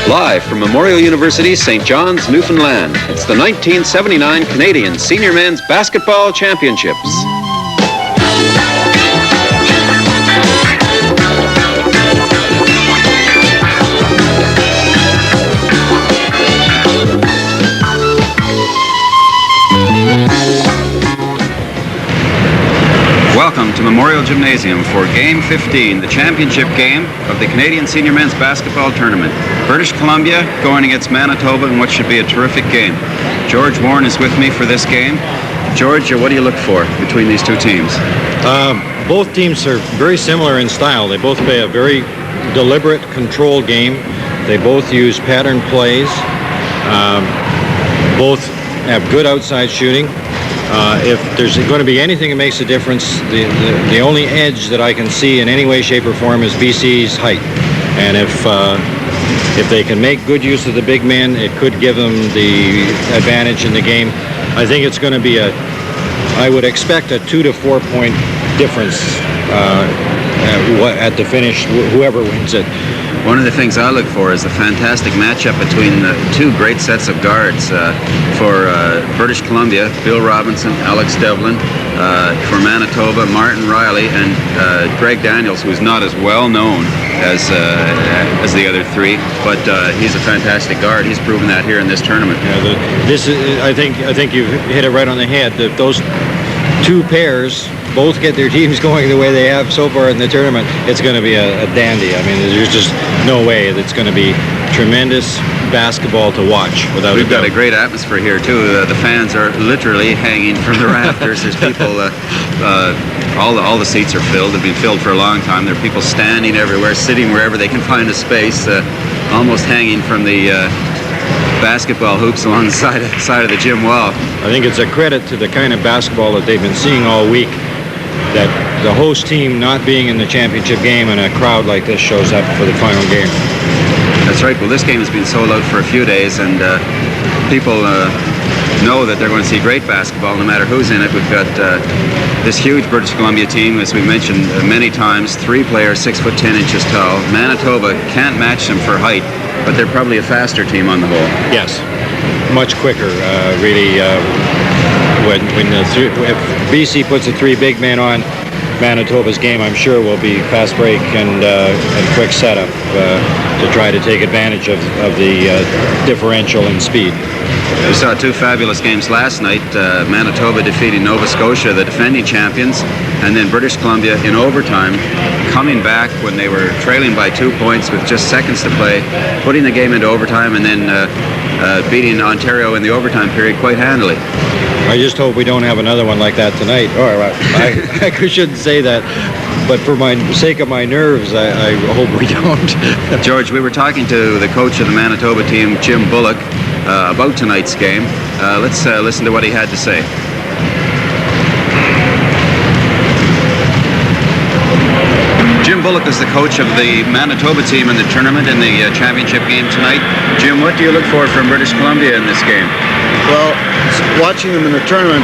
Live from Memorial University, St. John's, Newfoundland, it's the 1979 Canadian Senior Men's Basketball Championships. Welcome to Memorial Gymnasium for Game 15, the championship game of the Canadian Senior Men's Basketball Tournament. British Columbia going against Manitoba in what should be a terrific game. George Warren is with me for this game. George, what do you look for between these two teams? Both teams are very similar in style. They both play a very deliberate, controlled game. They both use pattern plays. Both have good outside shooting. If there's going to be anything that makes a difference, the only edge that I can see in any way, shape, or form is BC's height. And if they can make good use of the big men, it could give them the advantage in the game. I think it's going to be I would expect a 2 to 4 point difference at the finish, whoever wins it. One of the things I look for is a fantastic matchup between the two great sets of guards. For British Columbia, Bill Robinson, Alex Devlin. For Manitoba, Martin Riley and Greg Daniels, who's not as well known as the other three, but he's a fantastic guard. He's proven that here in this tournament. Yeah, I think you've hit it right on the head. Those two pairs both get their teams going the way they have so far in the tournament, it's going to be a dandy. I mean, there's just no way that's going to be tremendous basketball to watch without We've got a great atmosphere here, too. The fans are literally hanging from the rafters. There's people, all the seats are filled. They've been filled for a long time. There are people standing everywhere, sitting wherever they can find a space, almost hanging from the basketball hoops along the side of the gym wall. I think it's a credit to the kind of basketball that they've been seeing all week, that the host team not being in the championship game and a crowd like this shows up for the final game. That's right. Well, this game has been sold out for a few days, and people know that they're going to see great basketball no matter who's in it. We've got this huge British Columbia team, as we mentioned many times, 3 players, 6'10" tall. Manitoba can't match them for height, but they're probably a faster team on the whole. Yes, much quicker, really. If BC puts the 3 big men on, Manitoba's game, I'm sure, will be fast break and quick setup to try to take advantage of the differential in speed. We saw 2 fabulous games last night. Manitoba defeating Nova Scotia, the defending champions, and then British Columbia in overtime, coming back when they were trailing by 2 points with just seconds to play, putting the game into overtime, and then beating Ontario in the overtime period quite handily. I just hope we don't have another one like that tonight. I shouldn't say that, but for my sake of my nerves, I hope we don't. George, we were talking to the coach of the Manitoba team, Jim Bullock, about tonight's game. Let's listen to what he had to say. Jim Bullock is the coach of the Manitoba team in the tournament in the championship game tonight. Jim, what do you look for from British Columbia in this game? Well, watching them in the tournament,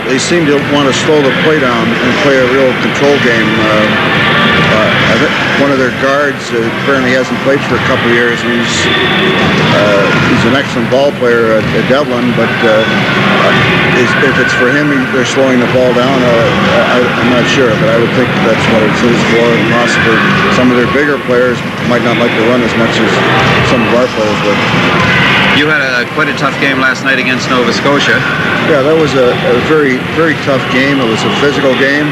they seem to want to slow the play down and play a real control game. I think one of their guards apparently hasn't played for a couple of years. He's an excellent ball player at Devlin, but if it's for him, they're slowing the ball down. I'm not sure, but I would think that's what it is for. And possibly some of their bigger players might not like to run as much as some of our players would. You had quite a tough game last night against Nova Scotia. Yeah, that was a very, very tough game. It was a physical game.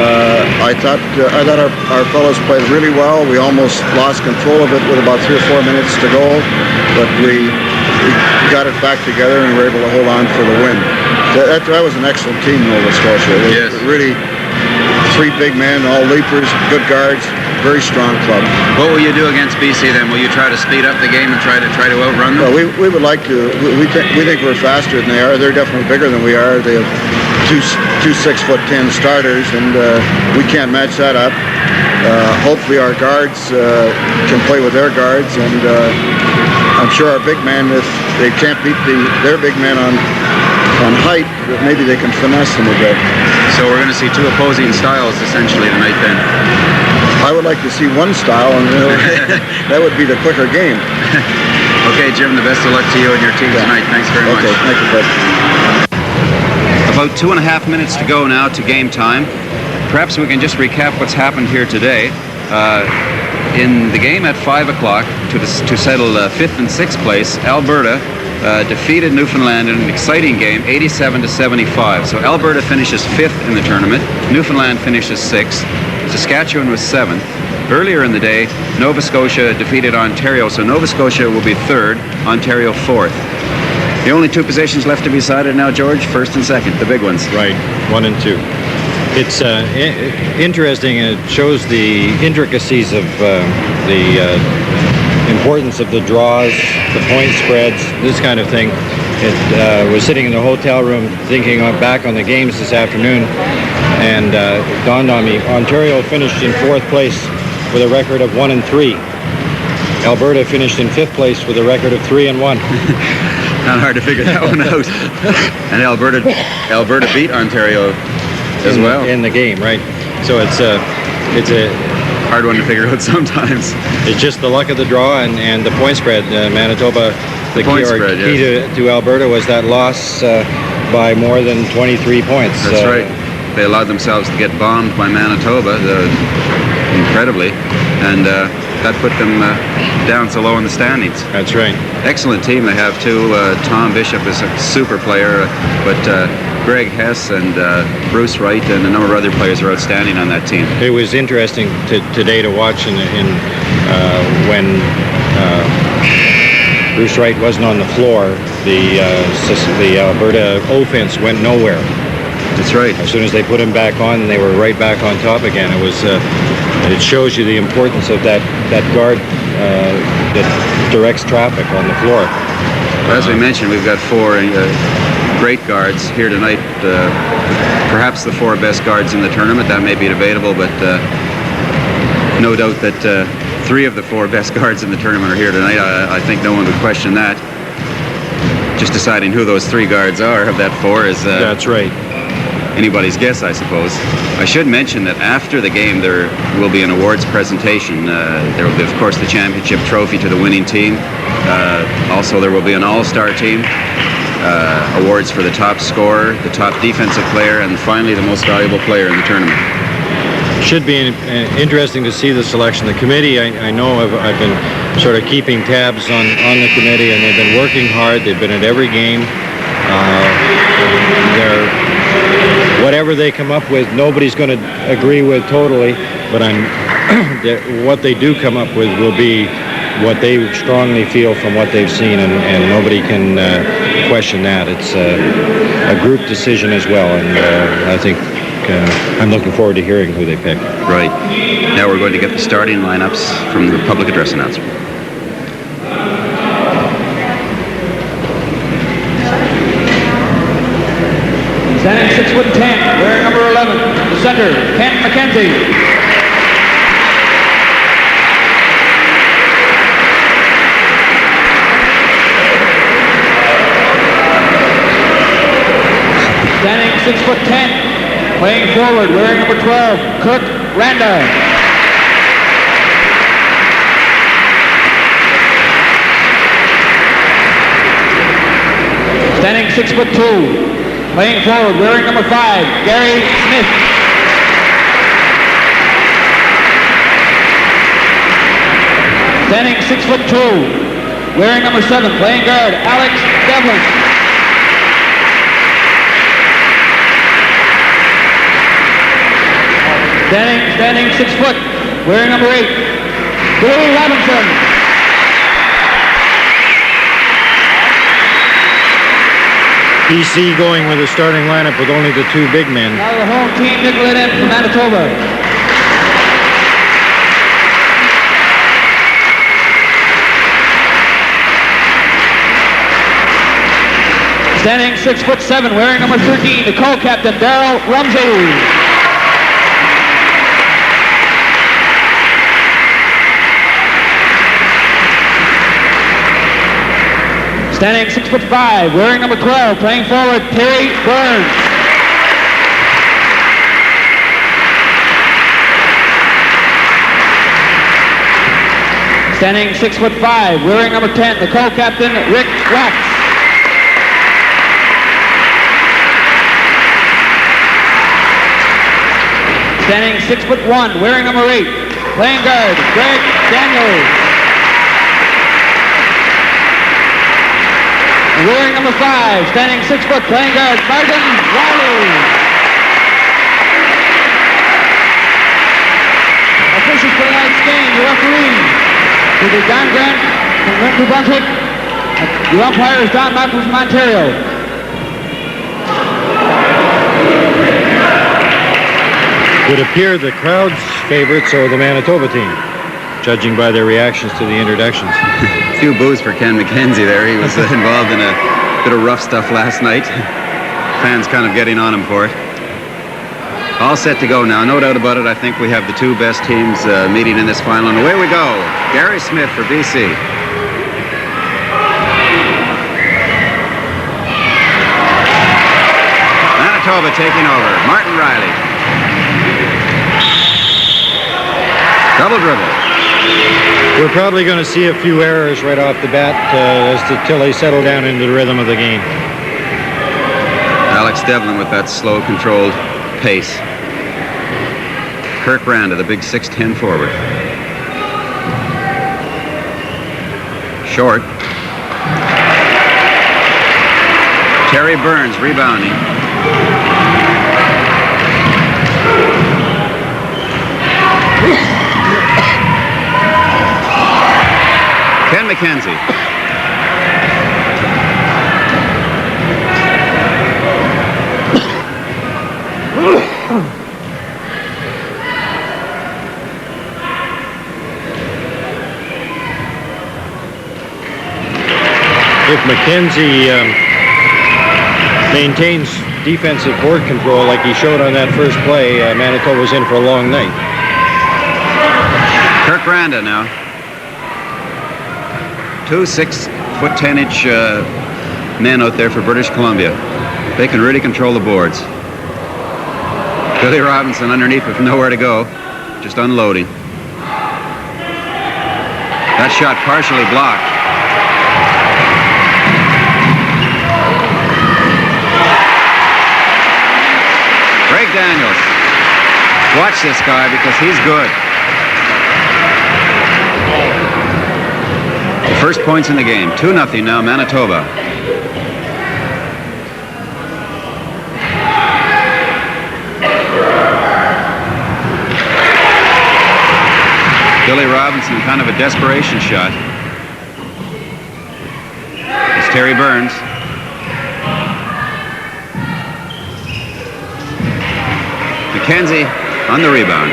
I thought our fellows played really well. We almost lost control of it with about 3 or 4 minutes to go, but we got it back together and were able to hold on for the win. That was an excellent team, Nova Scotia. Yes. Really, 3 big men, all leapers, good guards. Very strong club. What will you do against BC then? Will you try to speed up the game and try to outrun them? Well, we would like to. We think we're faster than they are. They're definitely bigger than we are. They have two 6'10" starters, and we can't match that up. Hopefully our guards can play with their guards, and I'm sure our big man, if they can't beat their big man on and height, that maybe they can finesse them a bit. So we're going to see two opposing styles essentially tonight then. I would like to see one style, and that would be the quicker game. Okay, Jim, the best of luck to you and your team tonight. Thanks very much. Okay, thank you, Fred. About 2.5 minutes to go now to game time. Perhaps we can just recap what's happened here today. In the game at 5 o'clock to settle 5th and 6th place, Alberta defeated Newfoundland in an exciting game, 87-75. So Alberta finishes 5th in the tournament. Newfoundland finishes 6th. Saskatchewan was 7th. Earlier in the day, Nova Scotia defeated Ontario, so Nova Scotia will be 3rd, Ontario 4th. The only two positions left to be decided now, George, 1st and 2nd, the big ones. Right, 1 and 2. It's interesting. It shows the intricacies of the importance of the draws, the point spreads, this kind of thing. It was sitting in the hotel room thinking back on the games this afternoon, and it dawned on me, Ontario finished in 4th place with a record of 1 and 3. Alberta finished in 5th place with a record of 3 and 1. Not hard to figure that one out. And Alberta beat Ontario as well in the game, right? So it's a hard one to figure out sometimes. It's just the luck of the draw and the point spread. Manitoba, the key to Alberta was that loss by more than 23 points. That's right. They allowed themselves to get bombed by Manitoba, incredibly, and that put them down so low in the standings. That's right. Excellent team they have too. Tom Bishop is a super player, but Greg Hess and Bruce Wright and a number of other players are outstanding on that team. It was interesting today to watch when Bruce Wright wasn't on the floor. The Alberta offense went nowhere. That's right. As soon as they put him back on, they were right back on top again. It was. It shows you the importance of that guard that directs traffic on the floor. As we mentioned, we've got 4 great guards here tonight. Perhaps the 4 best guards in the tournament. That may be debatable, but no doubt that 3 of the 4 best guards in the tournament are here tonight. I think no one would question that. Just deciding who those 3 guards are of that 4 is that's right. Anybody's guess, I suppose. I should mention that after the game there will be an awards presentation. There will be, of course, the championship trophy to the winning team. Also, there will be an all-star team, awards for the top scorer, the top defensive player, and finally the most valuable player in the tournament. Should be interesting to see the selection. The committee, I know I've been sort of keeping tabs on the committee, and they've been working hard. They've been at every game. Whatever they come up with, nobody's going to agree with totally, but what they do come up with will be what they strongly feel from what they've seen, and nobody can question that. It's a group decision as well, and I think I'm looking forward to hearing who they pick. Right. Now we're going to get the starting lineups from the public address announcer. Standing 6'10", wearing number 11, the center, Ken McKenzie. Standing 6'10", playing forward, wearing number 12, Kurt Randa. Standing 6'2", playing forward, wearing number 5, Gary Smith. Standing 6'2", wearing number 7, playing guard, Alex Devlin. Standing 6 foot, wearing number 8, Billy Robinson. BC going with a starting lineup with only the 2 big men. Now the home team, Nicolet in from Manitoba. Standing 6'7", wearing number 13, the co-captain, Darryl Rumsey. Standing 6'5", wearing number 12, playing forward, Terry Burns. Standing 6'5", wearing number 10, the co-captain, Rick Wax. Standing 6'1", wearing number 8, playing guard, Greg Daniels. And wearing number 5, standing 6 foot, playing guard, Martin Riley. Officials for tonight's game, the referee, is Don Grant from New Brunswick. The umpire is Don Matthews from Ontario. It would appear the crowd's favorites are the Manitoba team, judging by their reactions to the introductions. A few boos for Ken McKenzie there. He was involved in a bit of rough stuff last night. Fans kind of getting on him for it. All set to go now. No doubt about it. I think we have the two best teams meeting in this final. And away we go. Gary Smith for BC. Manitoba taking over. Martin Riley. Double dribble. We're probably going to see a few errors right off the bat till they settle down into the rhythm of the game. Alex Devlin with that slow, controlled pace. Kirk Randa, the big 6'10" forward. Short. Terry Burns rebounding. Ken McKenzie. If McKenzie maintains defensive board control like he showed on that first play, Manitoba's in for a long night. Kirk Randa now. 2 6'10" men out there for British Columbia. They can really control the boards. Billy Robinson underneath with nowhere to go, just unloading. That shot partially blocked. Greg Daniels. Watch this guy because he's good. The first points in the game. 2-0 now, Manitoba. Billy Robinson, kind of a desperation shot. It's Terry Burns. McKenzie on the rebound.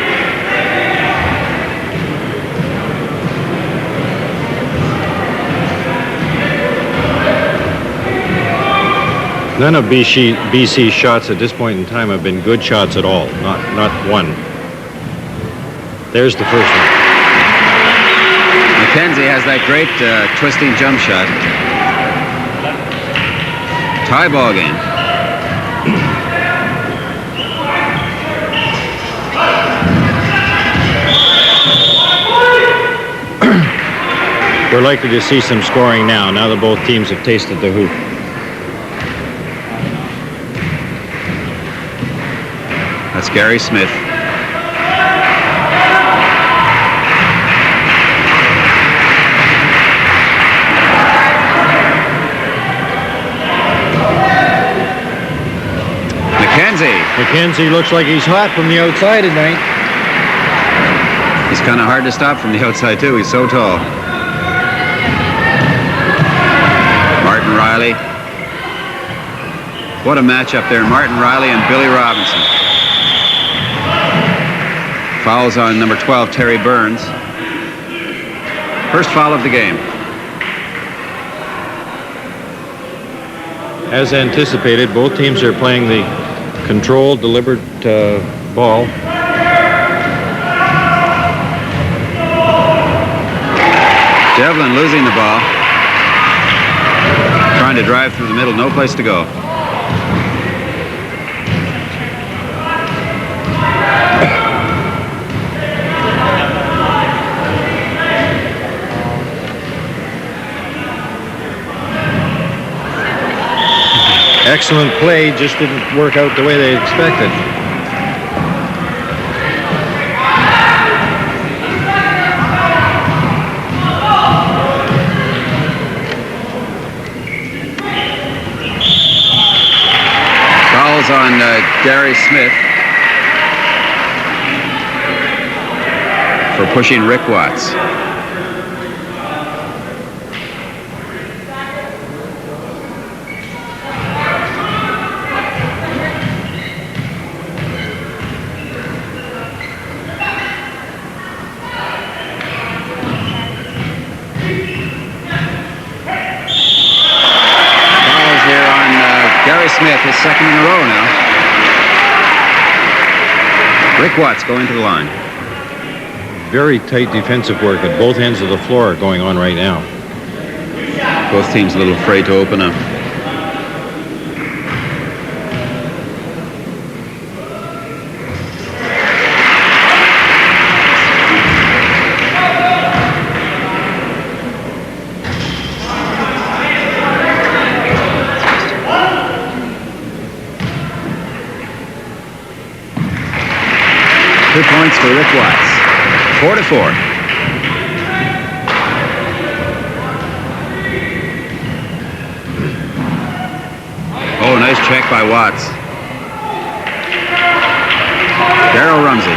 None of BC's shots at this point in time have been good shots at all. Not one. There's the first one. McKenzie has that great twisting jump shot. Tie ball game. We're likely to see some scoring now that both teams have tasted the hoop. That's Gary Smith. McKenzie looks like he's hot from the outside tonight. He's kind of hard to stop from the outside, too. He's so tall. Martin Riley. What a matchup there. Martin Riley and Billy Robinson. Fouls on number 12, Terry Burns. First foul of the game. As anticipated, both teams are playing the controlled, deliberate ball. Devlin losing the ball. Trying to drive through the middle, no place to go. Excellent play, just didn't work out the way they expected. Fouls on Gary Smith for pushing Rick Watts. Gary Smith is second in a row now. Rick Watts going to the line. Very tight defensive work at both ends of the floor going on right now. Both teams a little afraid to open up. Two points for Rick Watts. 4-4. Oh, nice check by Watts. Darryl Rumsey.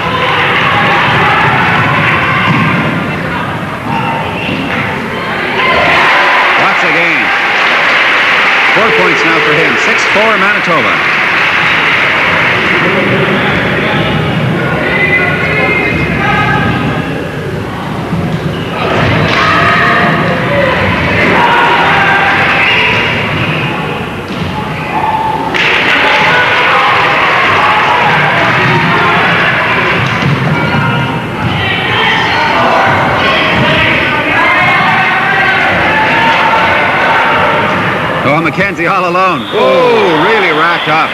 Watts again. 4 points now for him. 6-4 Manitoba. Oh, McKenzie all alone. Oh, really racked up.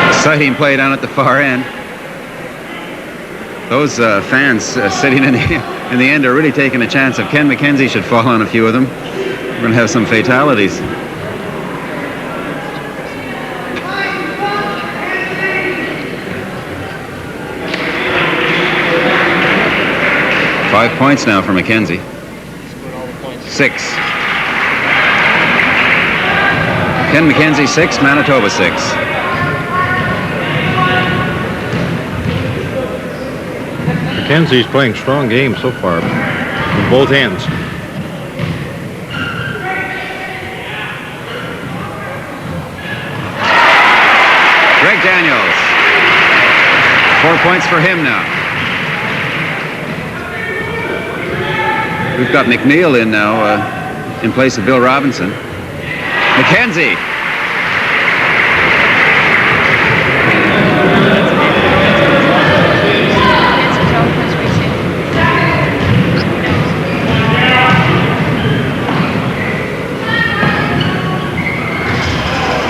Exciting play down at the far end. Those fans sitting in the end are really taking a chance. If Ken McKenzie should fall on a few of them, we're going to have some fatalities. Five points now for McKenzie. 6. Ken McKenzie 6, Manitoba 6. McKenzie's playing strong game so far from both ends. Greg Daniels. 4 points for him now. We've got McNeil in now in place of Bill Robinson. McKenzie.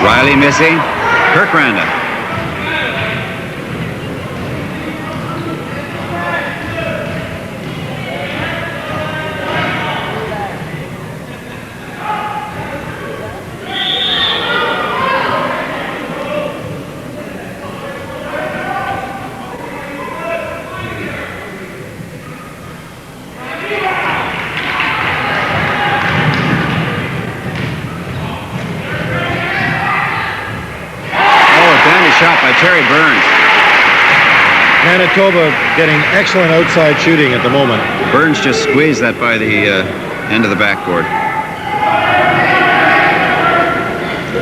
Riley missing. Kirk Randa. Shot by Terry Burns. Manitoba getting excellent outside shooting at the moment. Burns just squeezed that by the end of the backboard.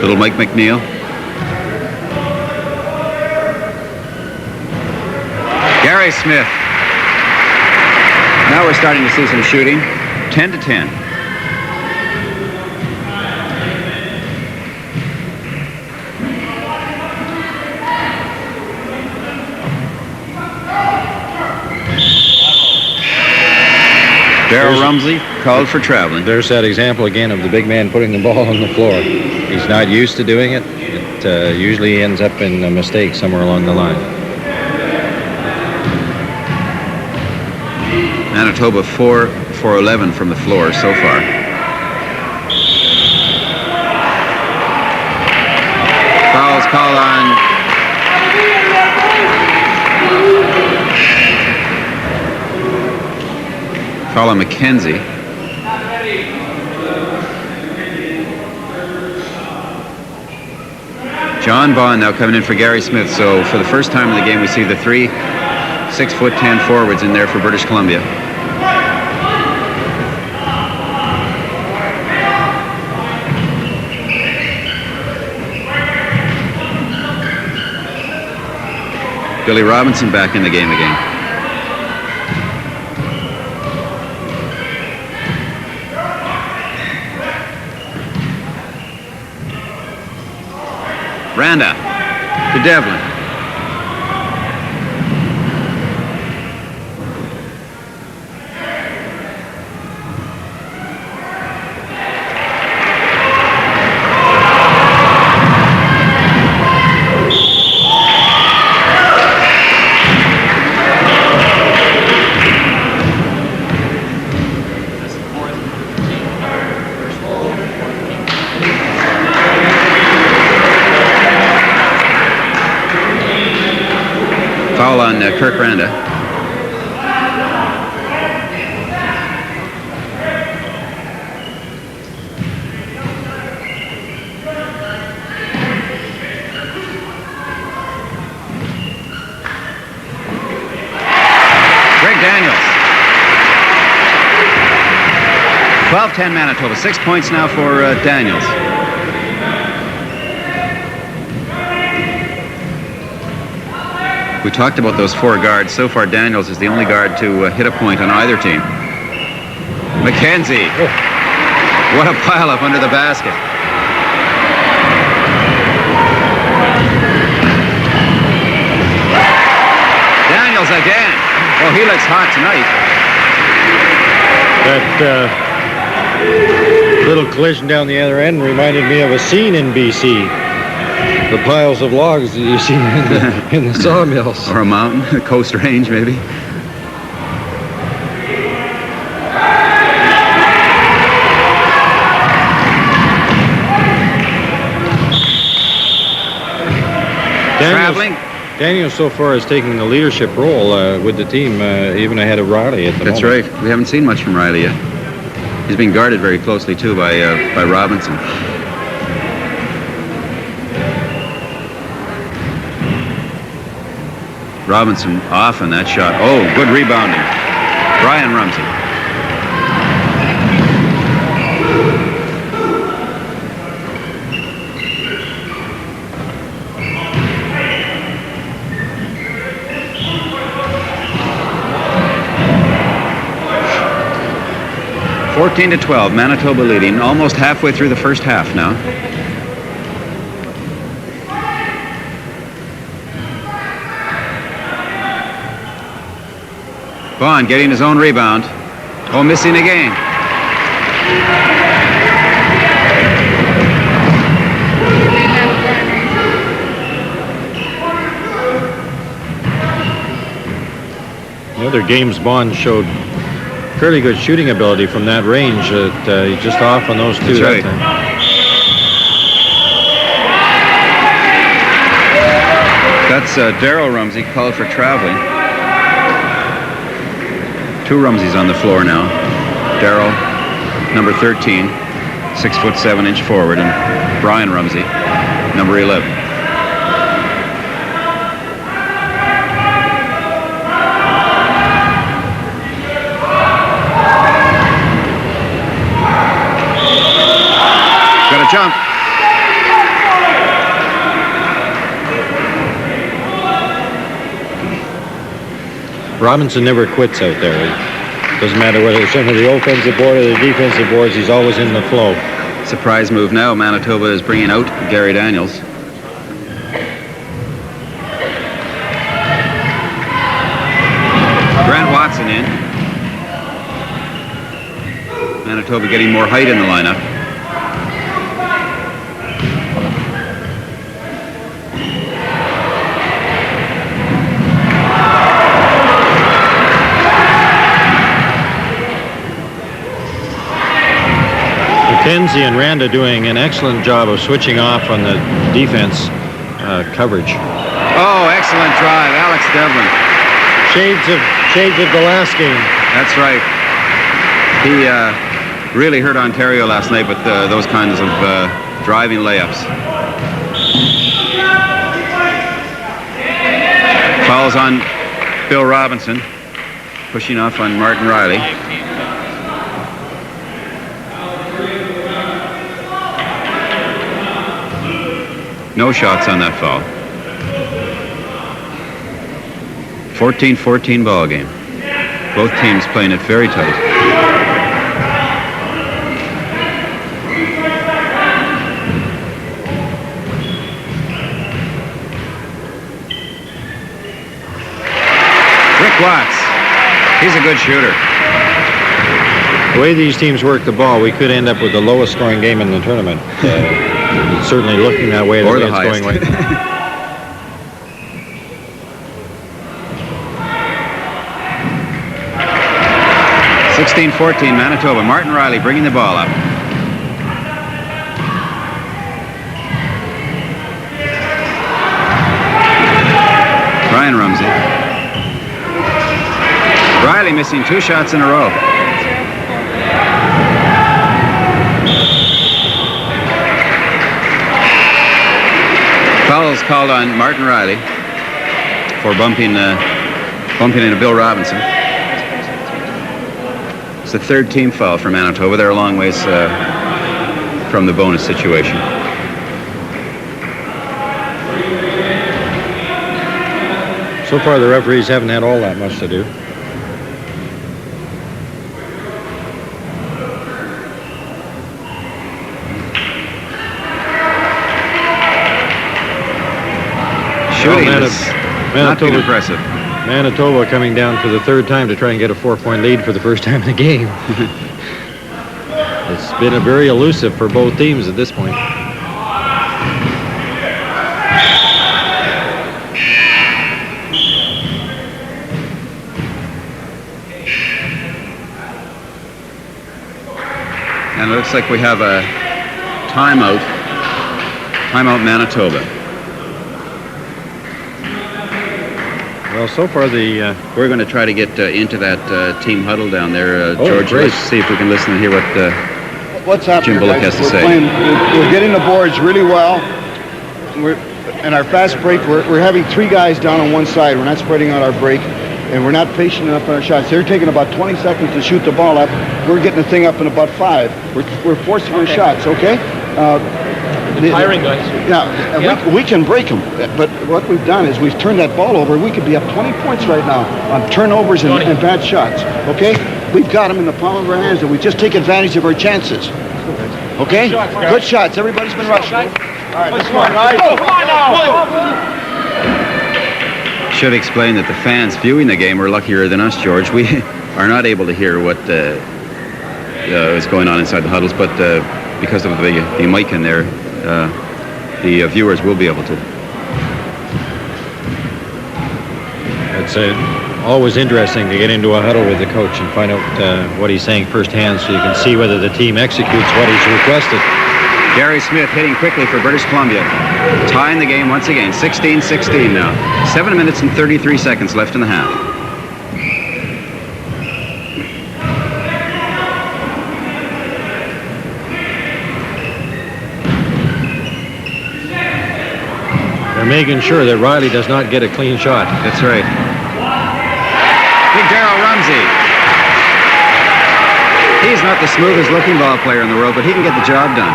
Little Mike McNeil. Gary Smith. Now we're starting to see some shooting. 10-10. Darrell Rumsey called for traveling. There's that example again of the big man putting the ball on the floor. He's not used to doing it. It usually ends up in a mistake somewhere along the line. Manitoba 4 for 11 from the floor so far. Fouls called on McKenzie. John Bond now coming in for Gary Smith. So for the first time in the game, we see the 3 6'10" forwards in there for British Columbia. Billy Robinson back in the game again. Randa to Devlin. Foul on Kirk Randa. Greg Daniels. 12-10 Manitoba. 6 points now for Daniels. We talked about those 4 guards. So far, Daniels is the only guard to hit a point on either team. McKenzie. What a pileup under the basket. Daniels again. Oh, he looks hot tonight. That little collision down the other end reminded me of a scene in BC. The piles of logs that you see in the sawmills. Or a mountain, a coast range maybe. Traveling. Daniel so far is taking the leadership role with the team, even ahead of Riley at the moment. That's right. We haven't seen much from Riley yet. He's being guarded very closely too by Robinson. Robinson off on that shot. Oh, good rebounding. Brian Rumsey. (14-12), Manitoba leading, almost halfway through the first half now. Bond getting his own rebound. Oh, missing again. The other games, Bond showed fairly good shooting ability from that range. He's just off on those 2. That's right. That's Darrell Rumsey called for traveling. 2 Rumseys on the floor now. Darrell, number 13, 6'7" forward, and Brian Rumsey, number 11. Got a jump. Robinson never quits out there. It doesn't matter whether it's under the offensive board or the defensive boards, he's always in the flow. Surprise move now. Manitoba is bringing out Gary Daniels. Grant Watson in. Manitoba getting more height in the lineup. McKenzie and Randa doing an excellent job of switching off on the defense coverage. Oh, excellent drive, Alex Devlin. Shades of the last game. That's right. He really hurt Ontario last night with those kinds of driving layups. Fouls on Bill Robinson, pushing off on Martin Riley. No shots on that foul. 14-14 ball game. Both teams playing it very tight. Rick Watts. He's a good shooter. The way these teams work the ball, we could end up with the lowest scoring game in the tournament. It's certainly looking that way. Or the highest. Going 16-14 Manitoba. Martin Riley bringing the ball up. Ryan Rumsey. Riley missing 2 shots in a row. Foul is called on Martin Riley for bumping into Bill Robinson. It's the 3rd team foul for Manitoba. They're a long ways from the bonus situation. So far, the referees haven't had all that much to do. Shooting is not being impressive. Manitoba coming down for the 3rd time to try and get a 4-point lead for the first time in the game. It's been a very elusive for both teams at this point. And it looks like we have a timeout. Timeout Manitoba. Well, so far we're going to try to get into that team huddle down there. George, great. let's see if we can listen and hear what What's happening, Jim Bullock guys? has to say. We're getting the boards really well. In our fast break, we're having 3 guys down on one side. We're not spreading out our break, and we're not patient enough on our shots. They're taking about 20 seconds to shoot the ball up. We're getting the thing up in about 5. We're forcing our shots, okay? Hiring guys. Yeah, we can break them. But what we've done is we've turned that ball over. We could be up 20 points right now on turnovers and bad shots, okay? We've got them in the palm of our hands, and we just take advantage of our chances. Okay? Good shots. Everybody's been rushing. All right, let's go, guys. Come on now. Should explain that the fans viewing the game are luckier than us, George. We are not able to hear what is going on inside the huddles, but because of the mic in there, the viewers will be able to. It's always interesting to get into a huddle with the coach and find out what he's saying firsthand, so you can see whether the team executes what he's requested. Gary Smith hitting quickly for British Columbia. Tying the game once again. 16-16 now. 7 minutes and 33 seconds left in the half. They're making sure that Riley does not get a clean shot. That's right. Big Darryl Rumsey. He's not the smoothest looking ball player in the world, but he can get the job done.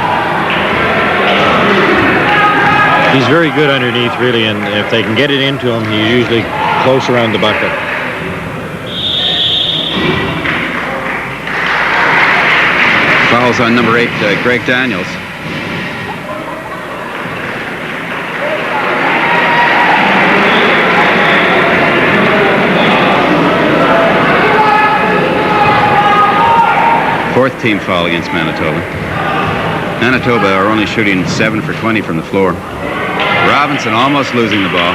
He's very good underneath, really, and if they can get it into him, he's usually close around the bucket. Fouls on number 8, Greg Daniels. Fourth team foul against Manitoba. Manitoba are only shooting 7 for 20 from the floor. Robinson almost losing the ball.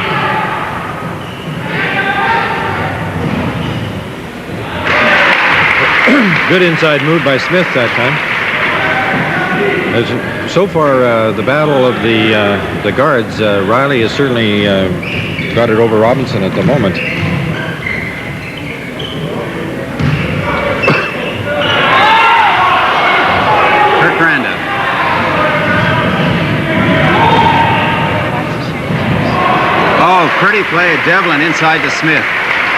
Good inside move by Smith that time. So far, the battle of the guards, Riley has certainly got it over Robinson at the moment. Pretty play, Devlin inside to Smith.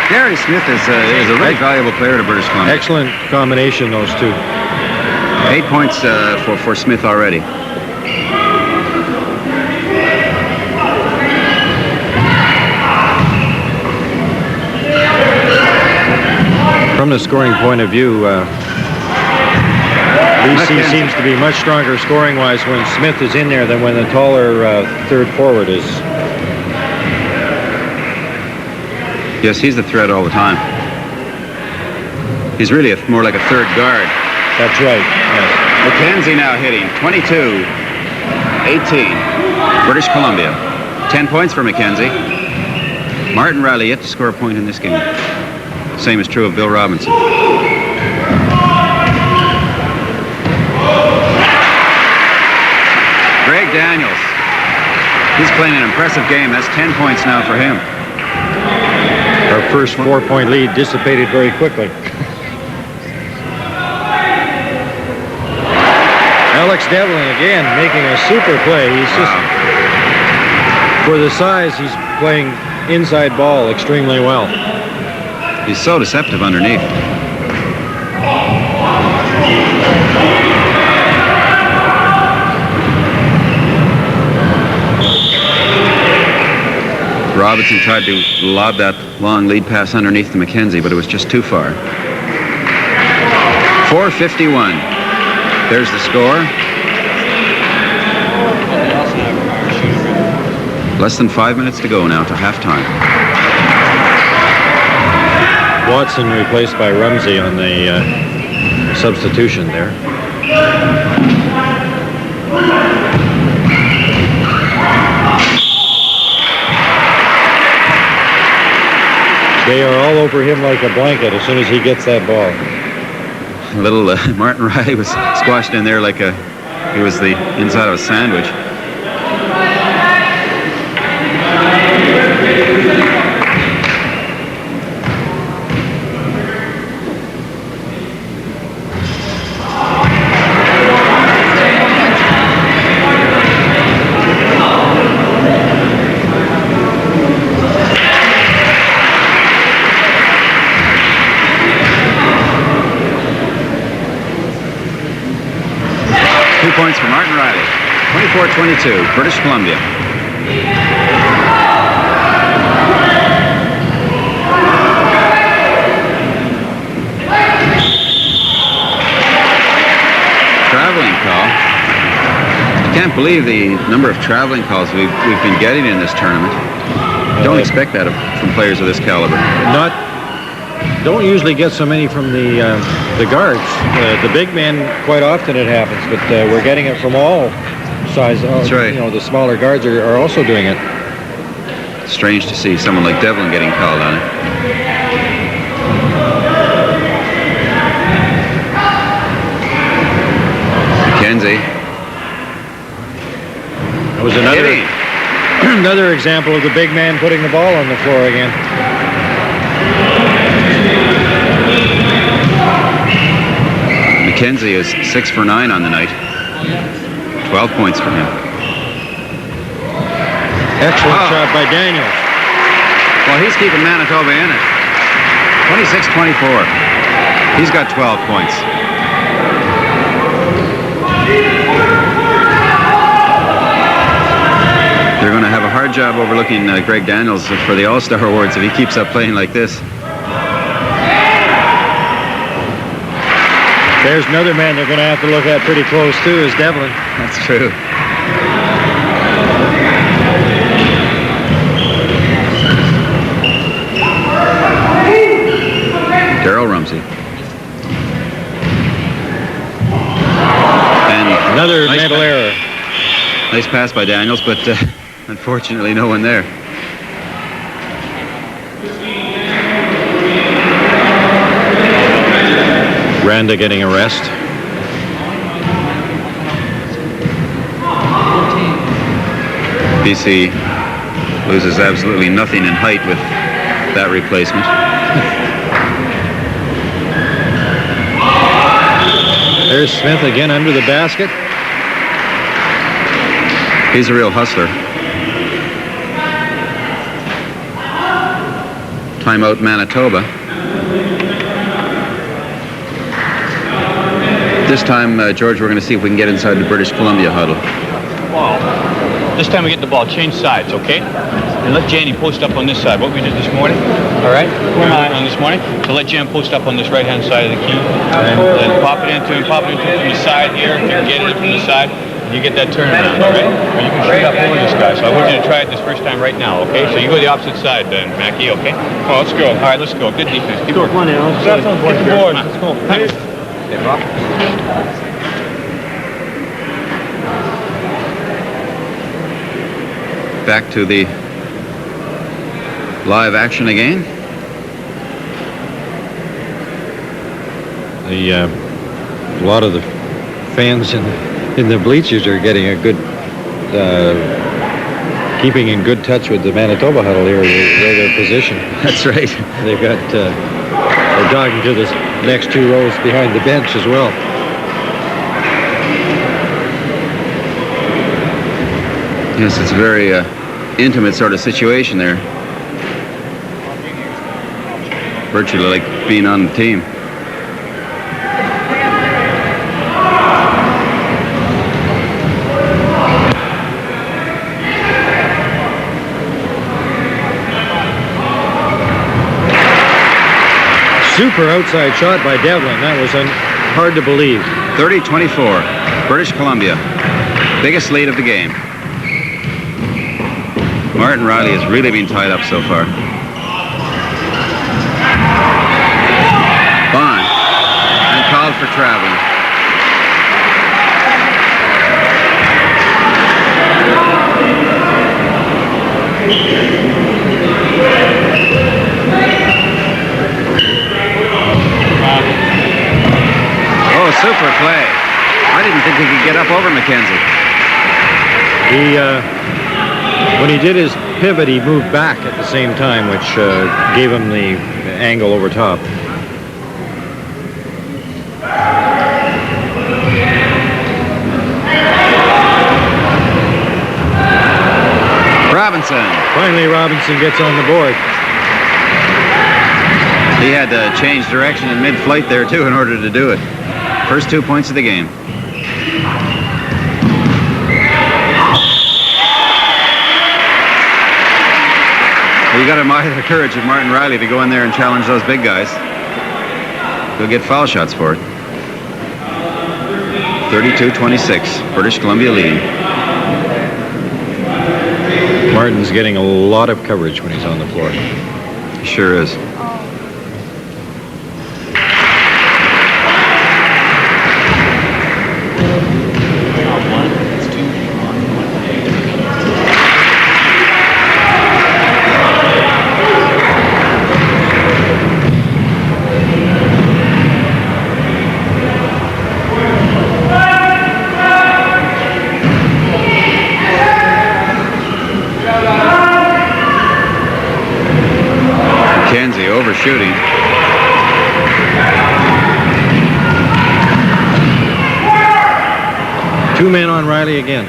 Gary Smith is a really valuable player to British Columbia. Excellent combination, those two. 8 points for Smith already. From the scoring point of view, BC seems to be much stronger scoring-wise when Smith is in there than when the taller third forward is. Yes, he's the threat all the time. He's really more like a third guard. That's right, yes. McKenzie now hitting 22, 18, British Columbia. 10 points for McKenzie. Martin Riley yet to score a point in this game. Same is true of Bill Robinson. Greg Daniels. He's playing an impressive game. That's 10 points now for him. Our first 4-point lead dissipated very quickly. Alex Devlin again making a super play. He's just, for the size, he's playing inside ball extremely well. He's so deceptive underneath. Robinson tried to lob that long lead pass underneath to McKenzie, but it was just too far. 4:51. There's the score. Less than 5 minutes to go now to halftime. Watson replaced by Rumsey on the substitution there. They are all over him like a blanket as soon as he gets that ball. Little Martin Riley was squashed in there like he was the inside of a sandwich. Points for Martin Riley. 24-22, British Columbia. Traveling call. I can't believe the number of traveling calls we've been getting in this tournament. Don't expect that from players of this caliber. Don't usually get so many from the guards. The big men, quite often it happens, but we're getting it from all sides. That's right. You know, the smaller guards are also doing it. Strange to see someone like Devlin getting called on it. McKenzie. That was another example of the big man putting the ball on the floor again. McKenzie is 6 for 9 on the night. 12 points for him. Excellent shot by Daniels. Well, he's keeping Manitoba in it. 26-24. He's got 12 points. They're going to have a hard job overlooking Greg Daniels for the All-Star Awards if he keeps up playing like this. There's another man they're going to have to look at pretty close, too, is Devlin. That's true. Darryl Rumsey. Another Nice mental pass. error. Nice pass by Daniels, but unfortunately no one there. Randa getting a rest. BC loses absolutely nothing in height with that replacement. There's Smith again under the basket. He's a real hustler. Timeout Manitoba. This time, George, we're going to see if we can get inside the British Columbia huddle. Wow. This time we get the ball, change sides, okay? And let Janie post up on this side, what we did this morning. All right? On this morning. So let Jan post up on this right-hand side of the key. And then pop it into him from the side here. If you can get it from the side, and you get that turnaround, all right? Or you can straight up over this guy. So I want you to try it this first time right now, okay? So you go to the opposite side then, Mackie, okay? Oh, let's go. All right, let's go. Good defense. Keep going. Come on, Al. Get the board. Let's go. Back to the live action again. A lot of the fans in the bleachers are getting a good, keeping in good touch with the Manitoba huddle here, their position. That's right. They've got, they're jogging to the next two rows behind the bench as well. Yes, it's a very intimate sort of situation there. Virtually like being on the team. Super outside shot by Devlin. That was hard to believe. 30-24, British Columbia. Biggest lead of the game. Martin Riley has really been tied up so far. Bond, and called for traveling. Oh, super play. I didn't think he could get up over McKenzie. When he did his pivot, he moved back at the same time, which gave him the angle over top. Robinson. Finally, Robinson gets on the board. He had to change direction in mid-flight there, too, in order to do it. First 2 points of the game. You got to admire the courage of Martin Riley to go in there and challenge those big guys. He'll get foul shots for it. 32-26, British Columbia leading. Martin's getting a lot of coverage when he's on the floor. He sure is. Shooting. Two men on Riley again.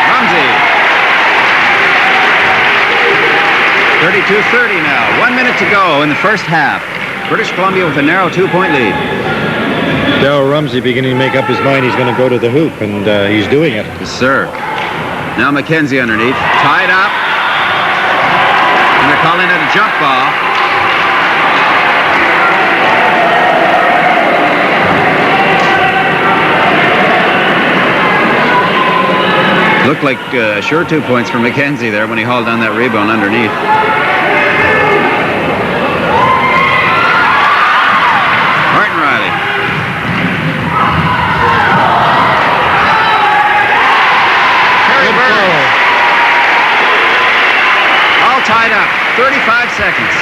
Rumsey. 32-30 now. 1 minute to go in the first half. British Columbia with a narrow 2-point lead. Darryl Rumsey beginning to make up his mind he's going to go to the hoop, and he's doing it. Yes, sir. Now McKenzie underneath, tied up, and they're calling it a jump ball. Looked like sure 2 points for McKenzie there when he hauled down that rebound underneath. tied up. 35 seconds.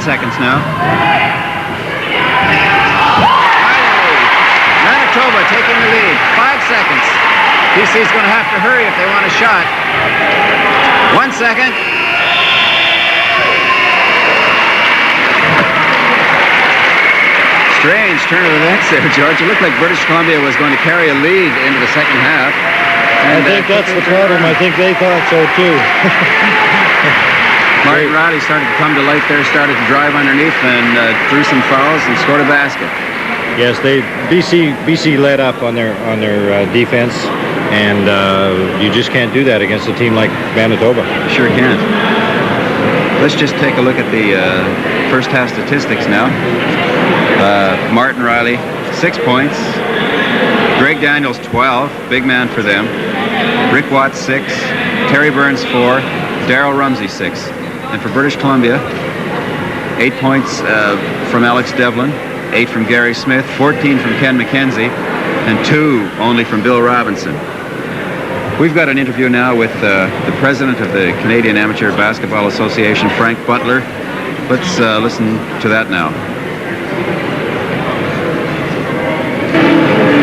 Seconds now. Manitoba taking the lead. 5 seconds. BC's going to have to hurry if they want a shot. 1 second. Strange turn of events there, George. It looked like British Columbia was going to carry a lead into the second half. And I think that's the problem. I think they thought so too. Martin Riley started to come to life there, started to drive underneath and drew some fouls and scored a basket. Yes, BC led up on their defense, and you just can't do that against a team like Manitoba. Sure can't. Let's just take a look at the first half statistics now. Martin Riley, 6 points. Greg Daniels, 12, big man for them. Rick Watts, 6. Terry Burns, 4. Darryl Rumsey, 6. And for British Columbia, 8 points from Alex Devlin, 8 from Gary Smith, 14 from Ken McKenzie, and 2 only from Bill Robinson. We've got an interview now with the president of the Canadian Amateur Basketball Association, Frank Butler. Let's listen to that now.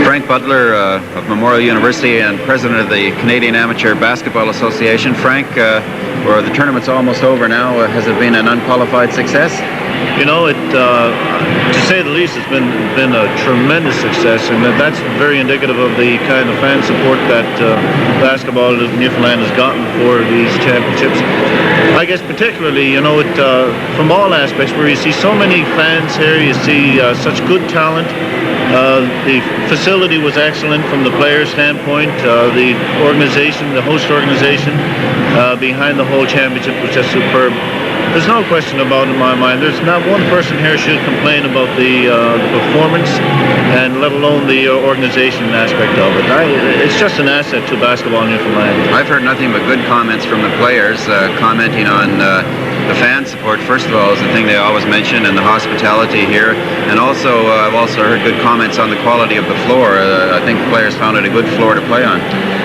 Frank Butler of Memorial University and president of the Canadian Amateur Basketball Association. Frank, well, the tournament's almost over now. Has it been an unqualified success? You know, to say the least, it's been a tremendous success, and that's very indicative of the kind of fan support that basketball in Newfoundland has gotten for these championships. I guess particularly, you know, from all aspects, where you see so many fans here, you see such good talent. The facility was excellent from the player standpoint. The organization, the host organization behind the whole championship was just superb. There's no question about it in my mind. There's not one person here should complain about the performance, and let alone the organization aspect of it. It's just an asset to basketball in Newfoundland. I've heard nothing but good comments from the players, commenting on the fan support, first of all, is the thing they always mention, and the hospitality here. And also, I've also heard good comments on the quality of the floor. I think the players found it a good floor to play on.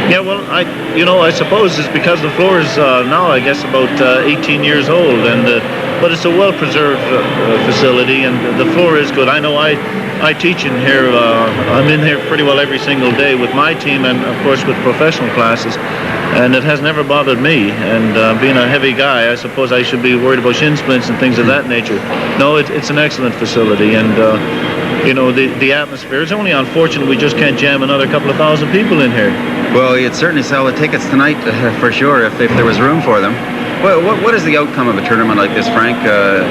Yeah, well, I suppose it's because the floor is now, I guess, about 18 years old, and but it's a well-preserved facility, and the floor is good. I know I teach in here. I'm in here pretty well every single day with my team, and of course with professional classes, and it has never bothered me. And being a heavy guy, I suppose I should be worried about shin splints and things of that nature. No, it's an excellent facility, and you know, the atmosphere. It's only unfortunate we just can't jam another couple of thousand people in here. Well, you'd certainly sell the tickets tonight for sure if there was room for them. Well, what is the outcome of a tournament like this, Frank,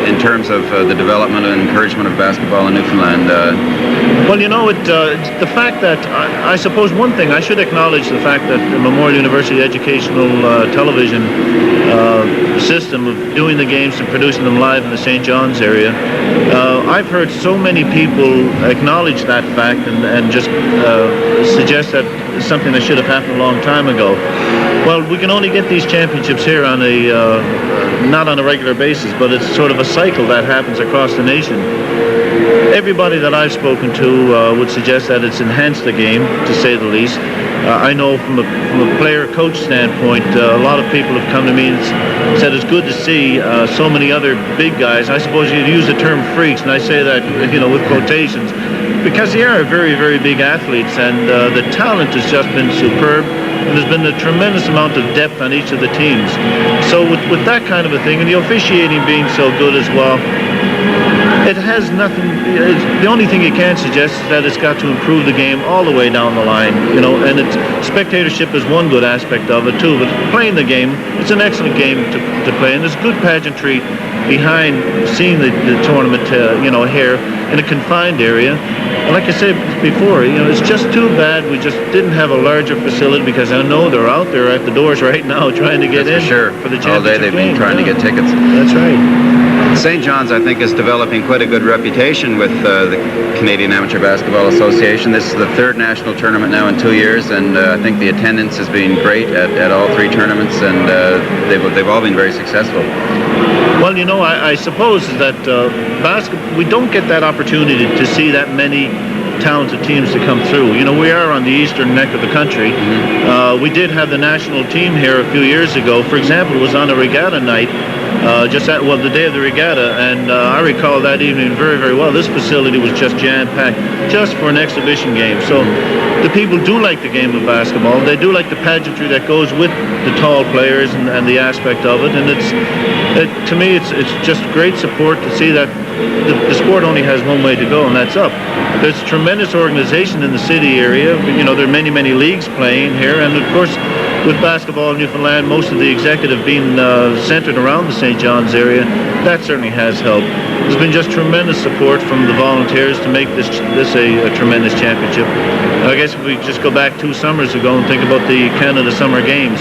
in terms of the development and encouragement of basketball in Newfoundland? Well, you know, the fact that, I suppose one thing, I should acknowledge the fact that the Memorial University educational television system of doing the games and producing them live in the St. John's area, I've heard so many people acknowledge that fact and just suggest that it's something that should have happened a long time ago. Well, we can only get these championships here on not on a regular basis, but it's sort of a cycle that happens across the nation. Everybody that I've spoken to would suggest that it's enhanced the game, to say the least. I know from a player-coach standpoint, a lot of people have come to me and said it's good to see so many other big guys. I suppose you'd use the term freaks, and I say that, you know, with quotations, because they are very, very big athletes, and the talent has just been superb. And there's been a tremendous amount of depth on each of the teams. So with that kind of a thing, and the officiating being so good as well, it has nothing. The only thing you can suggest is that it's got to improve the game all the way down the line, you know. And spectatorship is one good aspect of it too. But playing the game, it's an excellent game to play, and there's good pageantry behind seeing the tournament, you know, here in a confined area. And like I said before, you know, it's just too bad we just didn't have a larger facility, because I know they're out there at the doors right now trying to get in for sure. for the championship. All day they've been trying to get tickets. That's right. St. John's, I think, is developing quite a good reputation with the Canadian Amateur Basketball Association. This is the third national tournament now in 2 years, and I think the attendance has been great at all three tournaments, and they've all been very successful. Well, you know, I suppose that we don't get that opportunity to see that many talented teams to come through. You know, we are on the eastern neck of the country. We did have the national team here a few years ago. For example, it was on a regatta night, the day of the regatta, and I recall that evening very, very well. This facility was just jam-packed just for an exhibition game. So the people do like the game of basketball. They do like the pageantry that goes with the tall players and the aspect of it. And to me, it's just great support to see that the sport only has one way to go, and that's up. There's tremendous organization in the city area. You know, there are many, many leagues playing here, and of course, with basketball in Newfoundland, most of the executive being centered around the St. John's area, that certainly has helped. There's been just tremendous support from the volunteers to make this a tremendous championship. I guess if we just go back 2 summers ago and think about the Canada Summer Games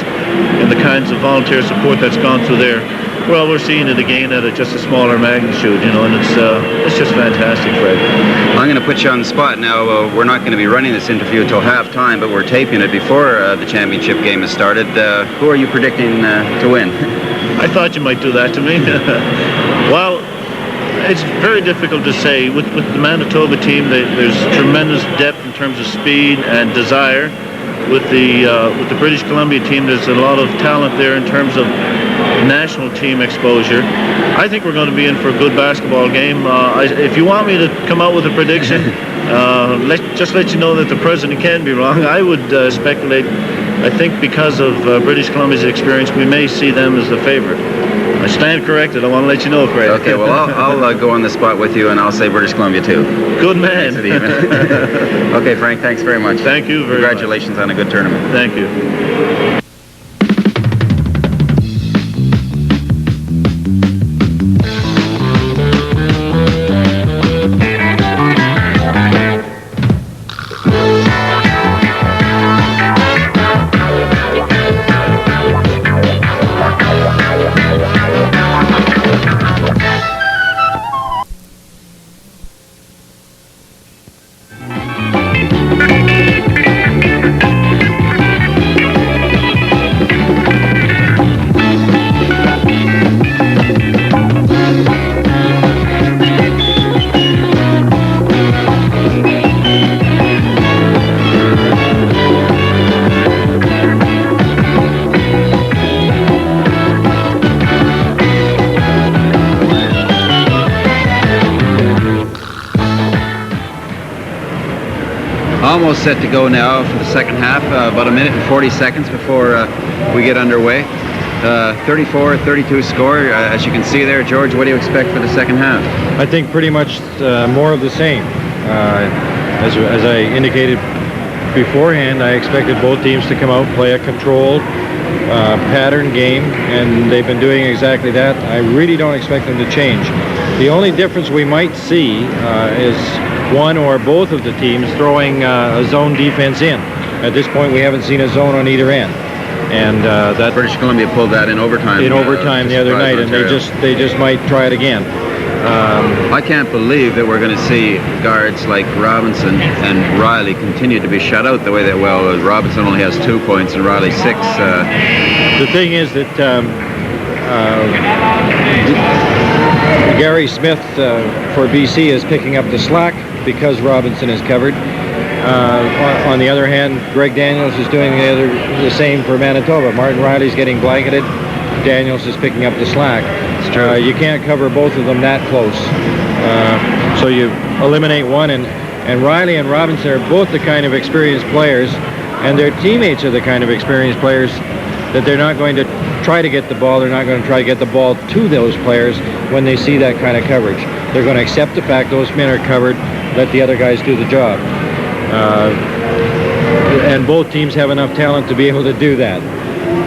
and the kinds of volunteer support that's gone through there, well, we're seeing it again at just a smaller magnitude, you know, and it's just fantastic, Fred. I'm going to put you on the spot now. We're not going to be running this interview until halftime, but we're taping it before the championship game has started. Who are you predicting to win? I thought you might do that to me. Well, it's very difficult to say. With the Manitoba team, there's tremendous depth in terms of speed and desire. With the British Columbia team, there's a lot of talent there in terms of national team exposure. I think we're going to be in for a good basketball game. If you want me to come out with a prediction, just let you know that the president can be wrong. I would speculate. I think because of British Columbia's experience, we may see them as the favorite. I stand corrected. I want to let you know, Craig. Okay, well, I'll go on the spot with you, and I'll say British Columbia, too. Good man. Okay, Frank, thanks very much. Thank you very much. Congratulations on a good tournament. Thank you. Almost set to go now for the second half, about 1 minute and 40 seconds before we get underway. 34-32 score, as you can see there. George, what do you expect for the second half? I think pretty much more of the same. As I indicated beforehand, I expected both teams to come out, play a controlled pattern game, and they've been doing exactly that. I really don't expect them to change. The only difference we might see is one or both of the teams throwing a zone defense in. At this point, we haven't seen a zone on either end, and that British Columbia pulled that in overtime. The other night, and they just might try it again. I can't believe that we're going to see guards like Robinson and Riley continue to be shut out the way that. Well, Robinson only has 2 points and Riley 6. The thing is that Gary Smith for BC is picking up the slack because Robinson is covered. On the other hand, Greg Daniels is doing the same for Manitoba. Martin Riley's getting blanketed. Daniels is picking up the slack. It's true. You can't cover both of them that close. So you eliminate one, and Riley and Robinson are both the kind of experienced players, and their teammates are the kind of experienced players that they're not going to try to get the ball. They're not going to try to get the ball to those players when they see that kind of coverage. They're going to accept the fact those men are covered, let the other guys do the job. And both teams have enough talent to be able to do that.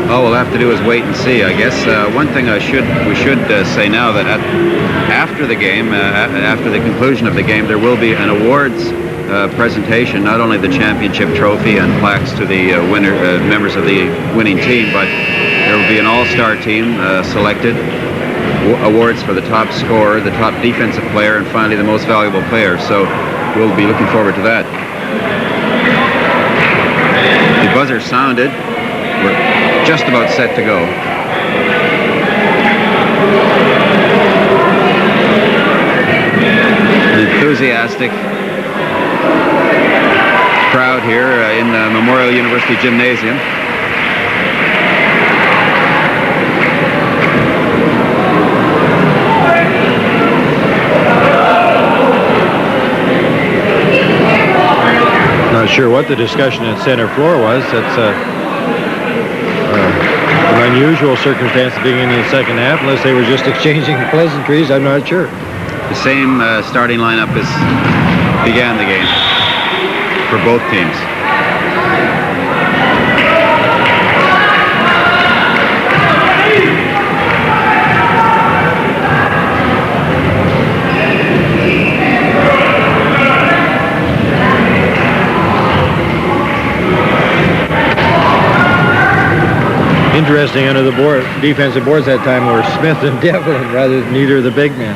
All we'll have to do is wait and see, I guess. One thing we should say now that after the game, after the conclusion of the game, there will be an awards presentation, not only the championship trophy and plaques to the members of the winning team, but there will be an all-star team selected, awards for the top scorer, the top defensive player, and finally the most valuable player. So we'll be looking forward to that. The buzzer sounded. We're just about set to go. An enthusiastic crowd here in the Memorial University Gymnasium. Not sure what the discussion at center floor was. That's an unusual circumstance at the beginning of the second half, unless they were just exchanging pleasantries. I'm not sure. The same starting lineup as began the game for both teams. Interesting, under the defensive boards that time were Smith and Devlin rather than either of the big men.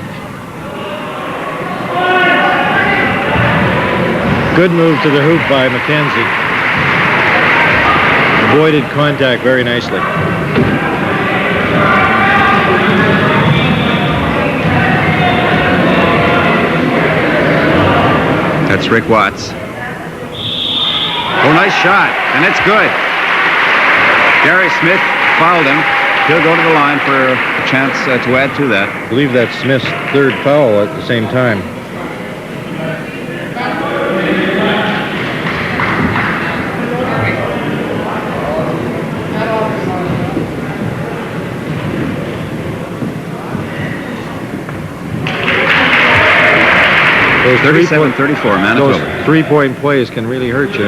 Good move to the hoop by McKenzie. Avoided contact very nicely. That's Rick Watts. Oh, nice shot, and it's good. Gary Smith fouled him. He'll go to the line for a chance to add to that. I believe that's Smith's third foul at the same time. Those 37-34, Manitoba. Those three-point plays can really hurt you.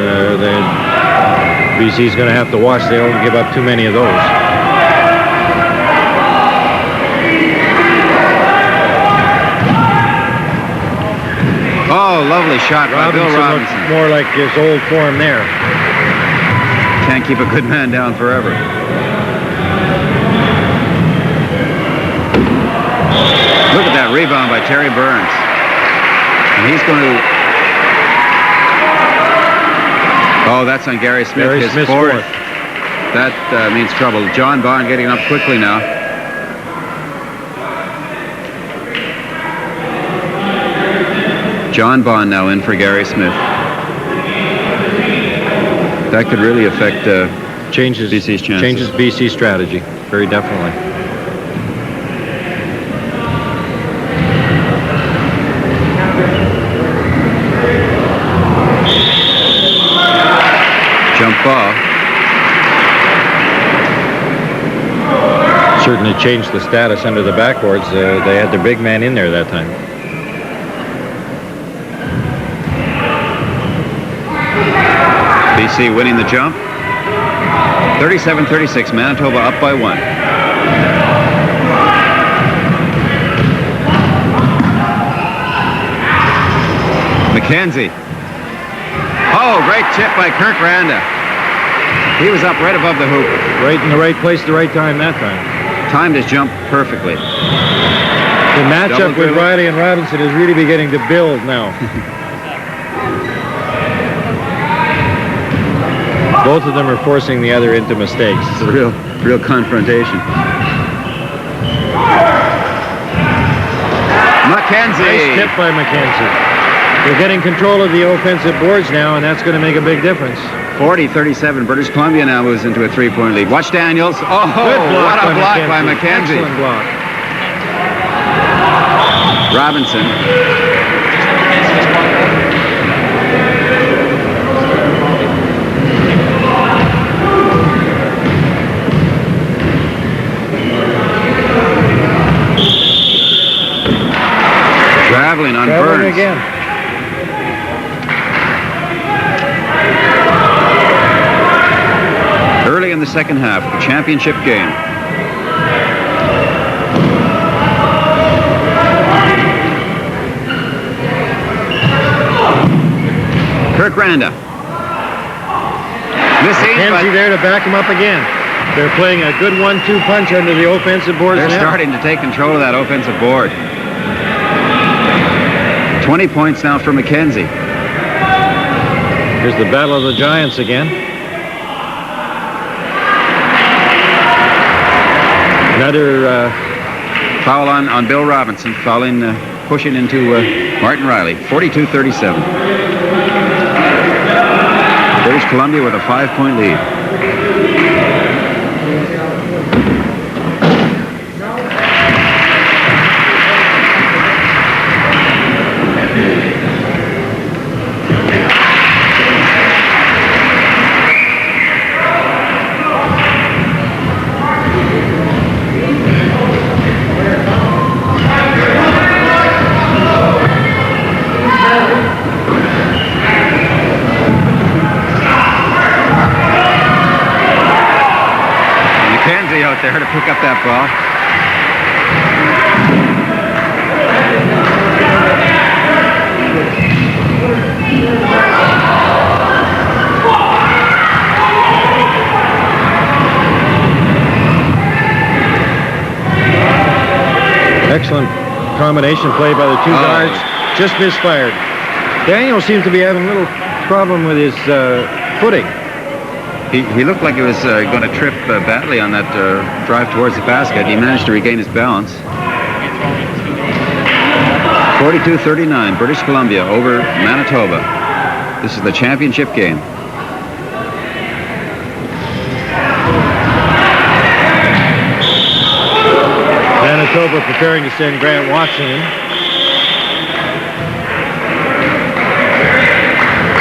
BC's going to have to watch. They don't give up too many of those. Oh, lovely shot by Bill Robinson. More like his old form there. Can't keep a good man down forever. Look at that rebound by Terry Burns. And he's going to... Oh, that's on Gary Smith, his fourth. That means trouble. John Bond getting up quickly now. John Bond now in for Gary Smith. That could really affect BC's chances. Changes BC's strategy, very definitely. Jump ball. Certainly changed the status under the backboards. They had their big man in there that time. BC winning the jump. 37-36, Manitoba up by 1. McKenzie. Oh, great tip by Kirk Randa. He was up right above the hoop. Right in the right place at the right time that time. Timed his jump perfectly. The matchup with Riley and Robinson is really beginning to build now. Both of them are forcing the other into mistakes. It's a real confrontation. McKenzie. Nice tip by McKenzie. They're getting control of the offensive boards now, and that's going to make a big difference. 40-37. British Columbia now moves into a three-point lead. Watch Daniels. Oh, good block what a block by McKenzie. Excellent block. Robinson. Traveling on Burns. Again. Early in the second half, the championship game. Kirk Randa. Missing, McKenzie there to back him up again. They're playing a good 1-2 punch under the offensive boards. They're now. starting to take control of that offensive board. 20 points now for Mackenzie. Here's the battle of the giants again. Another foul on Bill Robinson, fouling, pushing into Martin Riley. 42-37. British Columbia with a 5-point lead. Out there to pick up that ball. Excellent combination play by the two guards. Just misfired. Daniel seems to be having a little problem with his footing. He looked like he was going to trip badly on that drive towards the basket. He managed to regain his balance. 42-39, British Columbia over Manitoba. This is the championship game. Manitoba preparing to send Grant Watson in.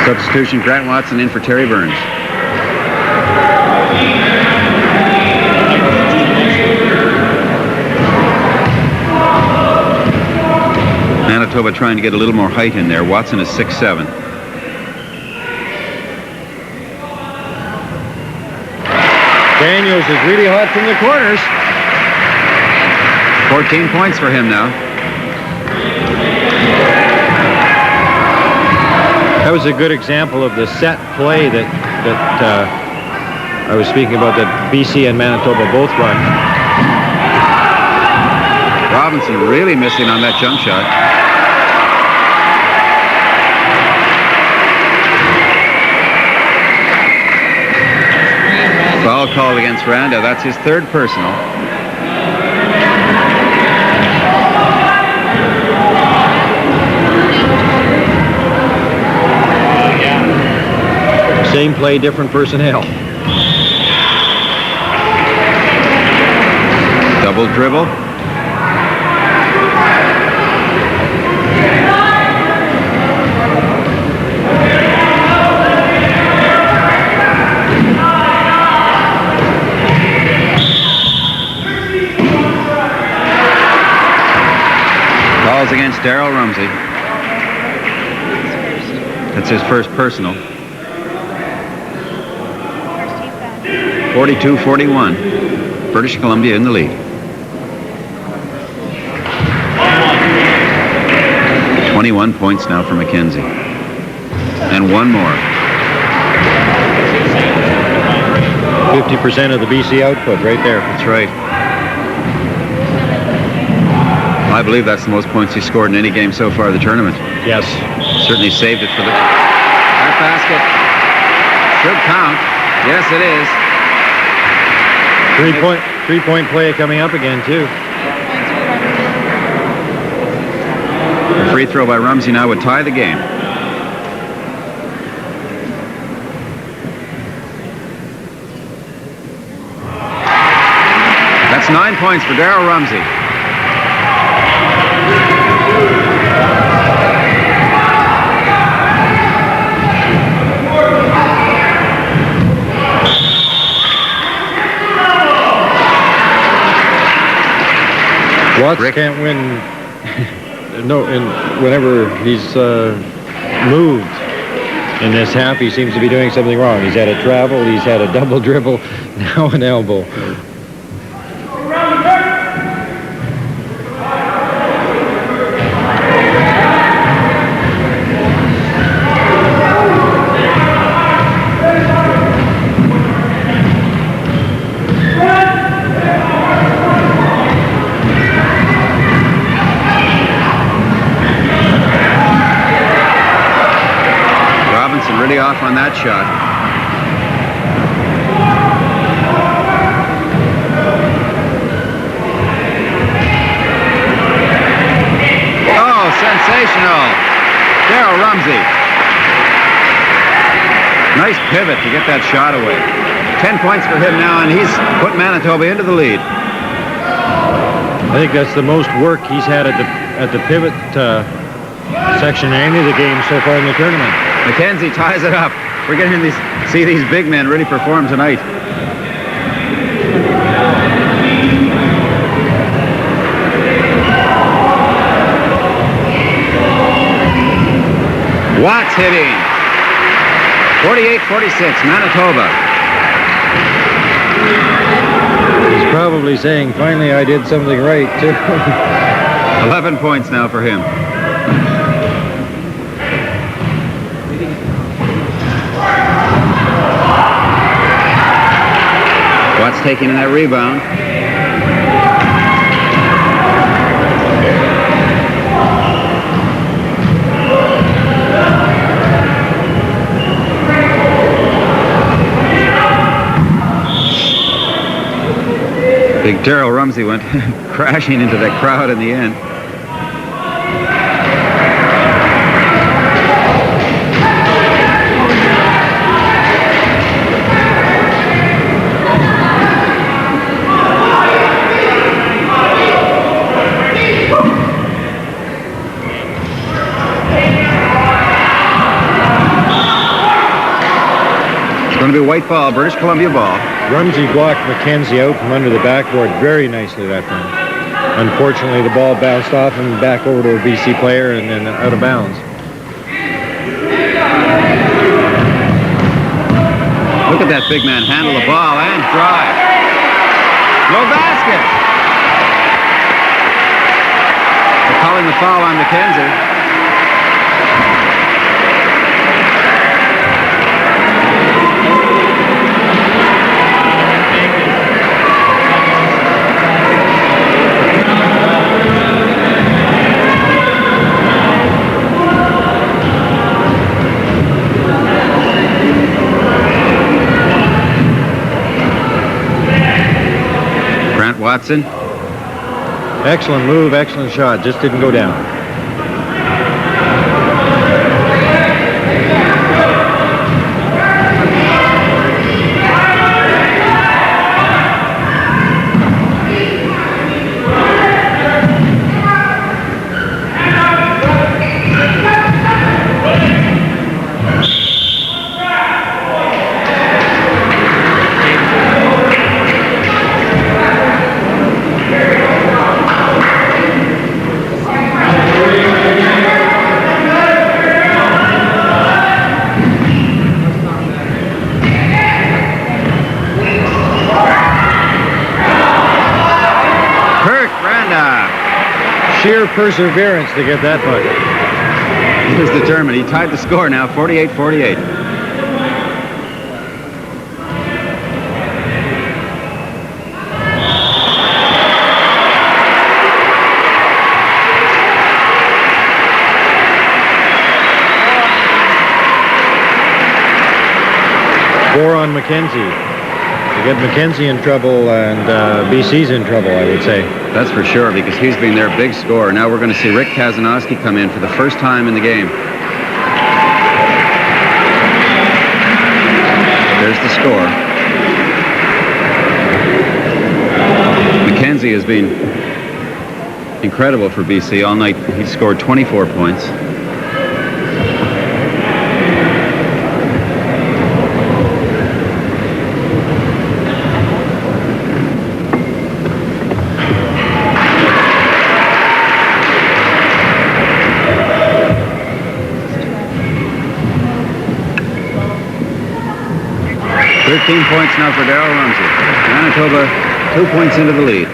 Substitution, Grant Watson in for Terry Burns. Manitoba trying to get a little more height in there. Watson is 6'7". Daniels is really hot from the corners. 14 points for him now. That was a good example of the set play that I was speaking about, that BC and Manitoba both run. Robinson really missing on that jump shot. Foul called against Randa. That's his third personal. Same play, different personnel. Double dribble. Calls against Darrell Rumsey. That's his first personal. 42-41. British Columbia in the lead. 21 points now for Mackenzie. And one more. 50% of the BC output right there. That's right. I believe that's the most points he scored in any game so far of the tournament. Yes. Certainly saved it for that basket. Should count. Yes, it is. Three-point play coming up again, too. A free throw by Rumsey now would tie the game. That's 9 points for Darrell Rumsey. Watts can't win whenever he's moved in this half. He seems to be doing something wrong. He's had a travel, he's had a double dribble, now an elbow. Robertson really off on that shot. Oh, sensational. Darrell Rumsey. Nice pivot to get that shot away. 10 points for him now, and he's put Manitoba into the lead. I think that's the most work he's had at the pivot section in any of the games so far in the tournament. McKenzie ties it up. We're getting to see these big men really perform tonight. Watts hitting. 48-46, Manitoba. He's probably saying, finally I did something right, too. 11 points now for him. Watts taking in that rebound. Big Darrell Rumsey went crashing into that crowd in the end. It's going to be a white ball, British Columbia ball. Rumsey blocked McKenzie out from under the backboard very nicely that time. Unfortunately, the ball bounced off and back over to a BC player and then out of bounds. Look at that big man handle the ball and drive. No basket. They're calling the foul on McKenzie. Watson. Excellent move, excellent shot. Just didn't go down. Sheer perseverance to get that bucket. He was determined. He tied the score now, 48-48. Four on McKenzie. To get McKenzie in trouble and BC's in trouble, I would say. That's for sure, because he's been their big scorer. Now we're going to see Rick Kazanowski come in for the first time in the game. There's the score. McKenzie has been incredible for BC all night. He's scored 24 points. Points now for Darrell Rumsey. Manitoba 2 points into the lead.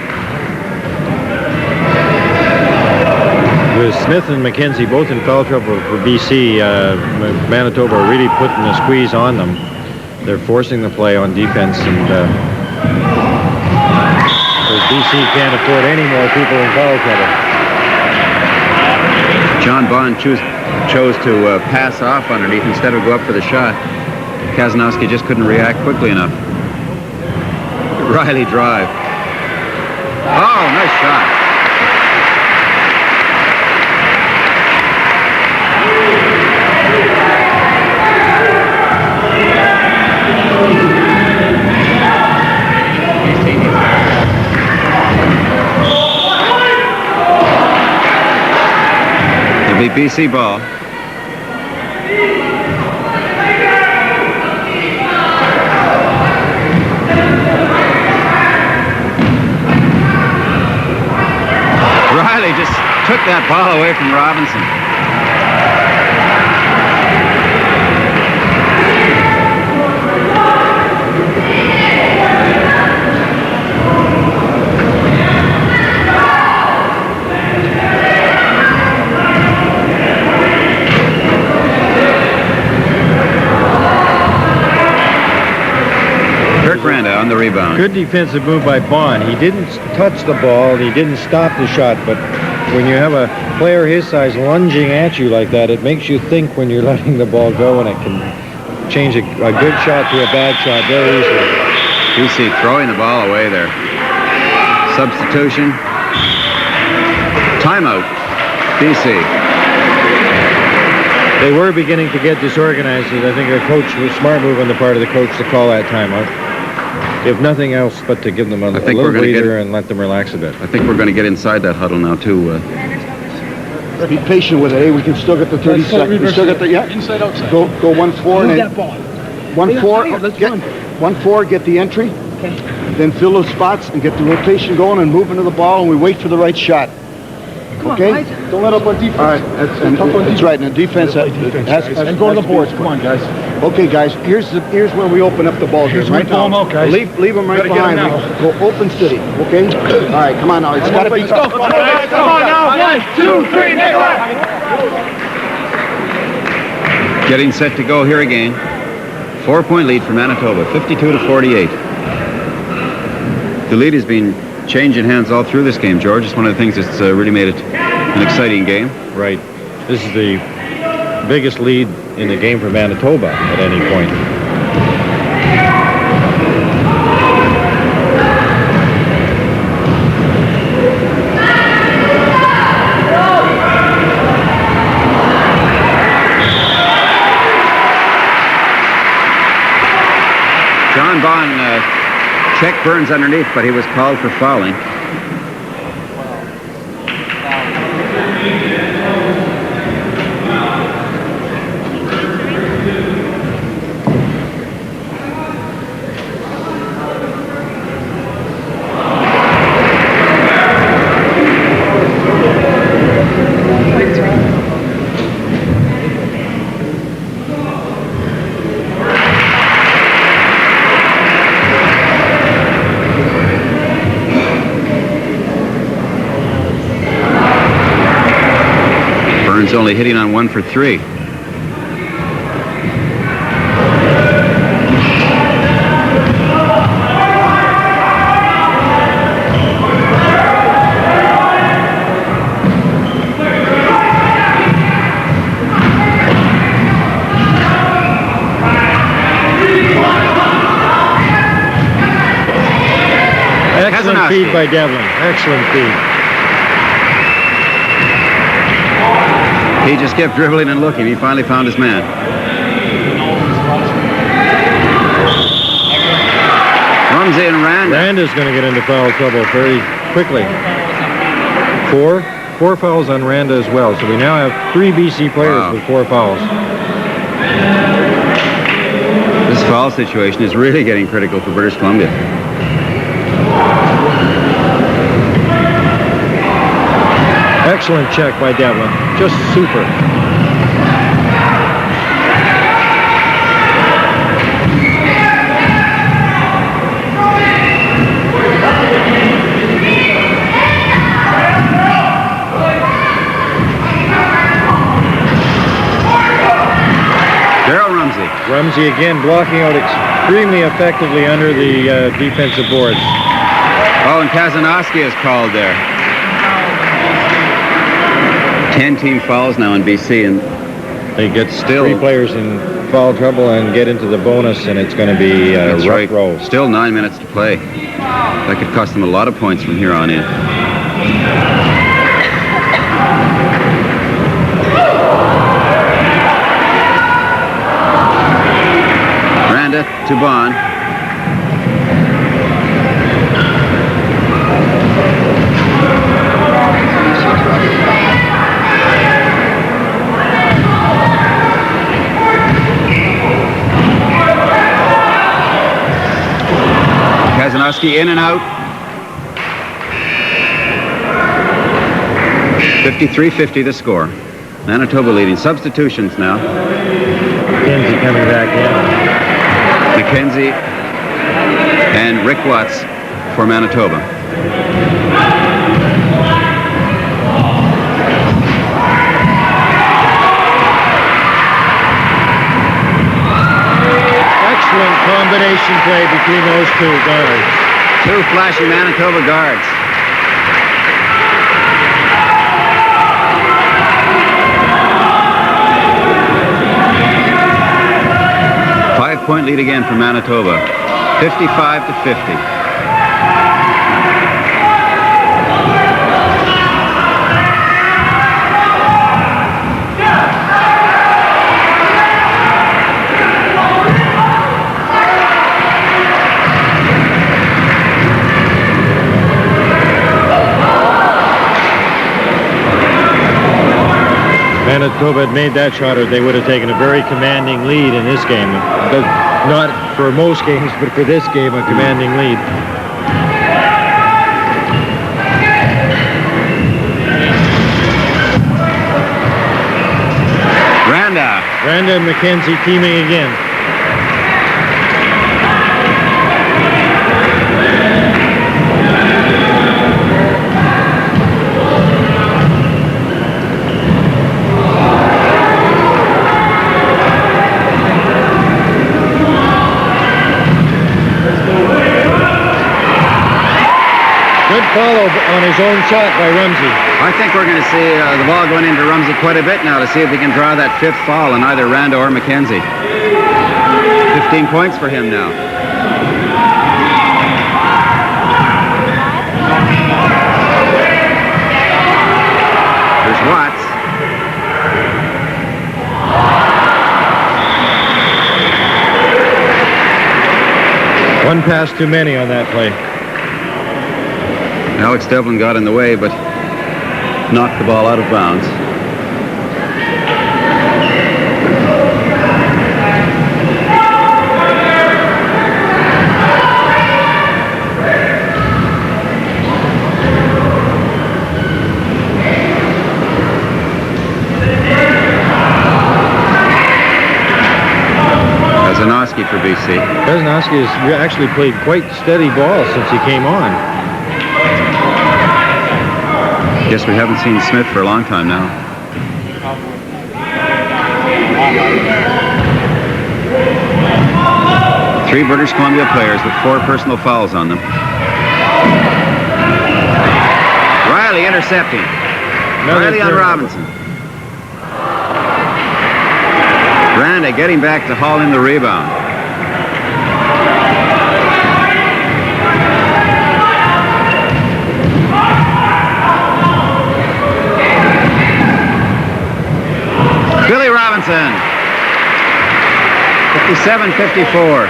With Smith and McKenzie both in foul trouble for BC, Manitoba are really putting the squeeze on them. They're forcing the play on defense, and BC can't afford any more people in foul trouble. John Bond chose to pass off underneath instead of go up for the shot. Kazanowski just couldn't react quickly enough. Riley drive. Oh, nice shot. It'll be BC ball. Riley just took that ball away from Robinson. Randa on the rebound. Good defensive move by Bond. He didn't touch the ball. He didn't stop the shot. But when you have a player his size lunging at you like that, it makes you think when you're letting the ball go, and it can change a good shot to a bad shot very easily. BC throwing the ball away there. Substitution. Timeout. BC. They were beginning to get disorganized, and I think a coach was a smart move on the part of the coach to call that timeout. If nothing else, but to give them a little breather and let them relax a bit. I think we're going to get inside that huddle now, too. Be patient with it, eh? We can still get the 30 seconds. We still get the, yeah? Inside, outside. Go 1-4. Move that ball. 1-4. Let's Get 1-4, get the entry. Okay. Then fill those spots and get the rotation going and move into the ball, and we wait for the right shot. Come Okay? on, guys. Don't let up on defense. All right, that's right. And the defense has And go to the boards. Come on, guys. Okay, guys. Here's where we open up the ball here. Here's where Right we pull now. them out, guys. Leave them right Gotta get 'em behind. now. Go open city. Okay. All right. Come on now. It's got to be. Let's go. Come on, guys. Come on now. 1, 2, 3, Nicolet. Getting set to go here again. 4-point lead for Manitoba, 52-48. The lead has been changing hands all through this game, George. It's one of the things that's really made it an exciting game. Right. This is the biggest lead in the game for Manitoba at any point. John Bond checked Burns underneath, but he was called for fouling. Only hitting on 1 for 3. Excellent feed by Devlin. Excellent feed. He just kept dribbling and looking. He finally found his man. Rumsey and Randa. Randa's going to get into foul trouble very quickly. Four fouls on Randa as well. So we now have 3 BC players with 4 fouls. This foul situation is really getting critical for British Columbia. Excellent check by Devlin. Just super. Rumsey again blocking out extremely effectively under the defensive boards. Oh, and Kazanowski is called there. 10 team fouls now in BC, and They get three players in foul trouble and get into the bonus, and it's going to be a rough row. Still 9 minutes to play. That could cost them a lot of points from here on in. Randa to Bond. Kazanowski in and out. 53-50 the score. Manitoba leading. Substitutions now. McKenzie coming back in. McKenzie and Rick Watts for Manitoba. Excellent combination play between those two guards. Two flashy Manitoba guards. Five-point lead again for Manitoba. 55-50. Manitoba had made that shot, or they would have taken a very commanding lead in this game. But not for most games, but for this game, a commanding lead. Randa and McKenzie teaming again. Follow on his own shot by Rumsey. I think we're going to see the ball going into Rumsey quite a bit now to see if he can draw that fifth foul on either Randa or McKenzie. 15 points for him now. There's Watts. One pass too many on that play. Alex Devlin got in the way, but knocked the ball out of bounds. Kazanowski for BC. Kazanowski has actually played quite steady ball since he came on. Guess we haven't seen Smith for a long time now. Three British Columbia players with 4 personal fouls on them. Riley intercepting. Riley on Robinson. Randa getting back to haul in the rebound. Billy Robinson. 57-54.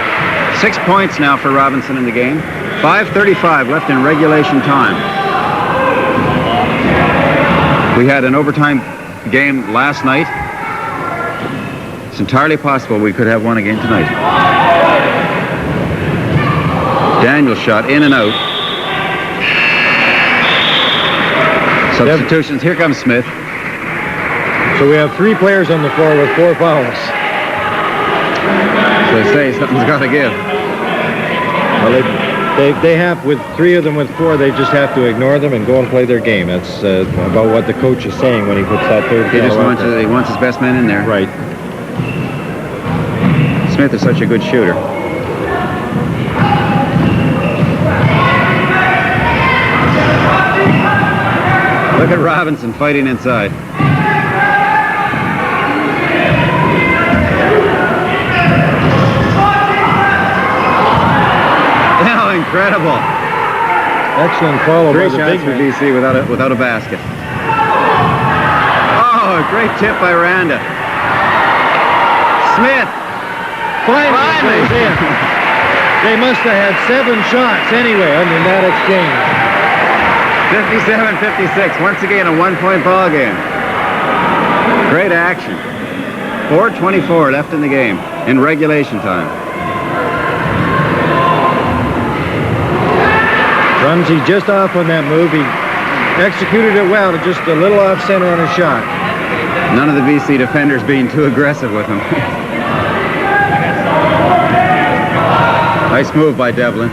6 points now for Robinson in the game. 5:35 left in regulation time. We had an overtime game last night. It's entirely possible we could have one again tonight. Daniel shot in and out. Substitutions. Here comes Smith. So we have 3 players on the floor with 4 fouls. So they say something's got to give. Well, they have, with 3 of them with 4, they just have to ignore them and go and play their game. That's about what the coach is saying when he puts that third He just foul out. he wants his best men in there. Right. Smith is such a good shooter. Look at Robinson fighting inside. incredible. Excellent follow by 3 the shots big for man. BC without a basket. Oh, a great tip by Randa. Smith. Finally goes in. They must have had 7 shots anyway in that exchange. 57-56. Once again, a 1-point ball game. Great action. 4:24 left in the game in regulation time. Rumsey just off on that move. He executed it well, just a little off center on his shot. None of the BC defenders being too aggressive with him. Nice move by Devlin.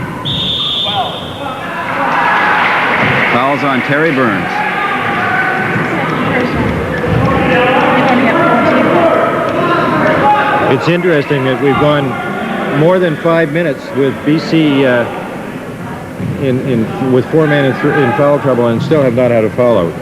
Fouls on Terry Burns. It's interesting that we've gone more than 5 minutes with BC with 4 men in foul trouble and still have not had a foul out.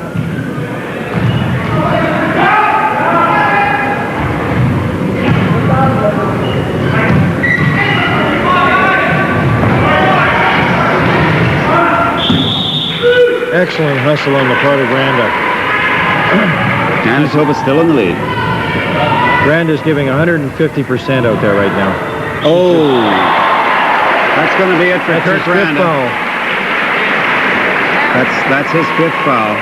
Excellent hustle on the part of Randa. Manitoba still in the lead. Randa's giving 150% out there right now. Oh, that's going to be it for That's Kurt his 5th Randa. foul. That's his 5th foul.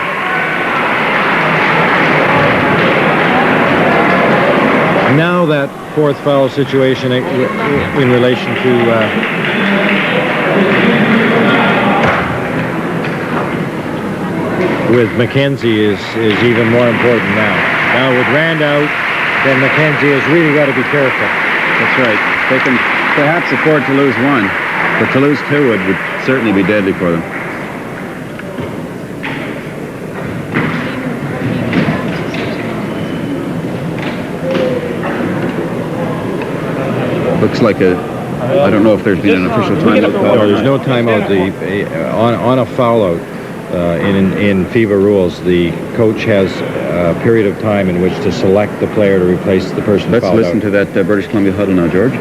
Now that 4th foul situation in relation to with McKenzie is even more important now. Now with Rand out, then McKenzie has really got to be careful. That's right. They can perhaps afford to lose 1, but to lose 2 would certainly be deadly for them. Looks like I don't know if there's been an official timeout call. No, there's no timeout. On a foul out in FIBA rules, the coach has a period of time in which to select the player to replace the person Let's fouled listen out. to that British Columbia huddle now, George.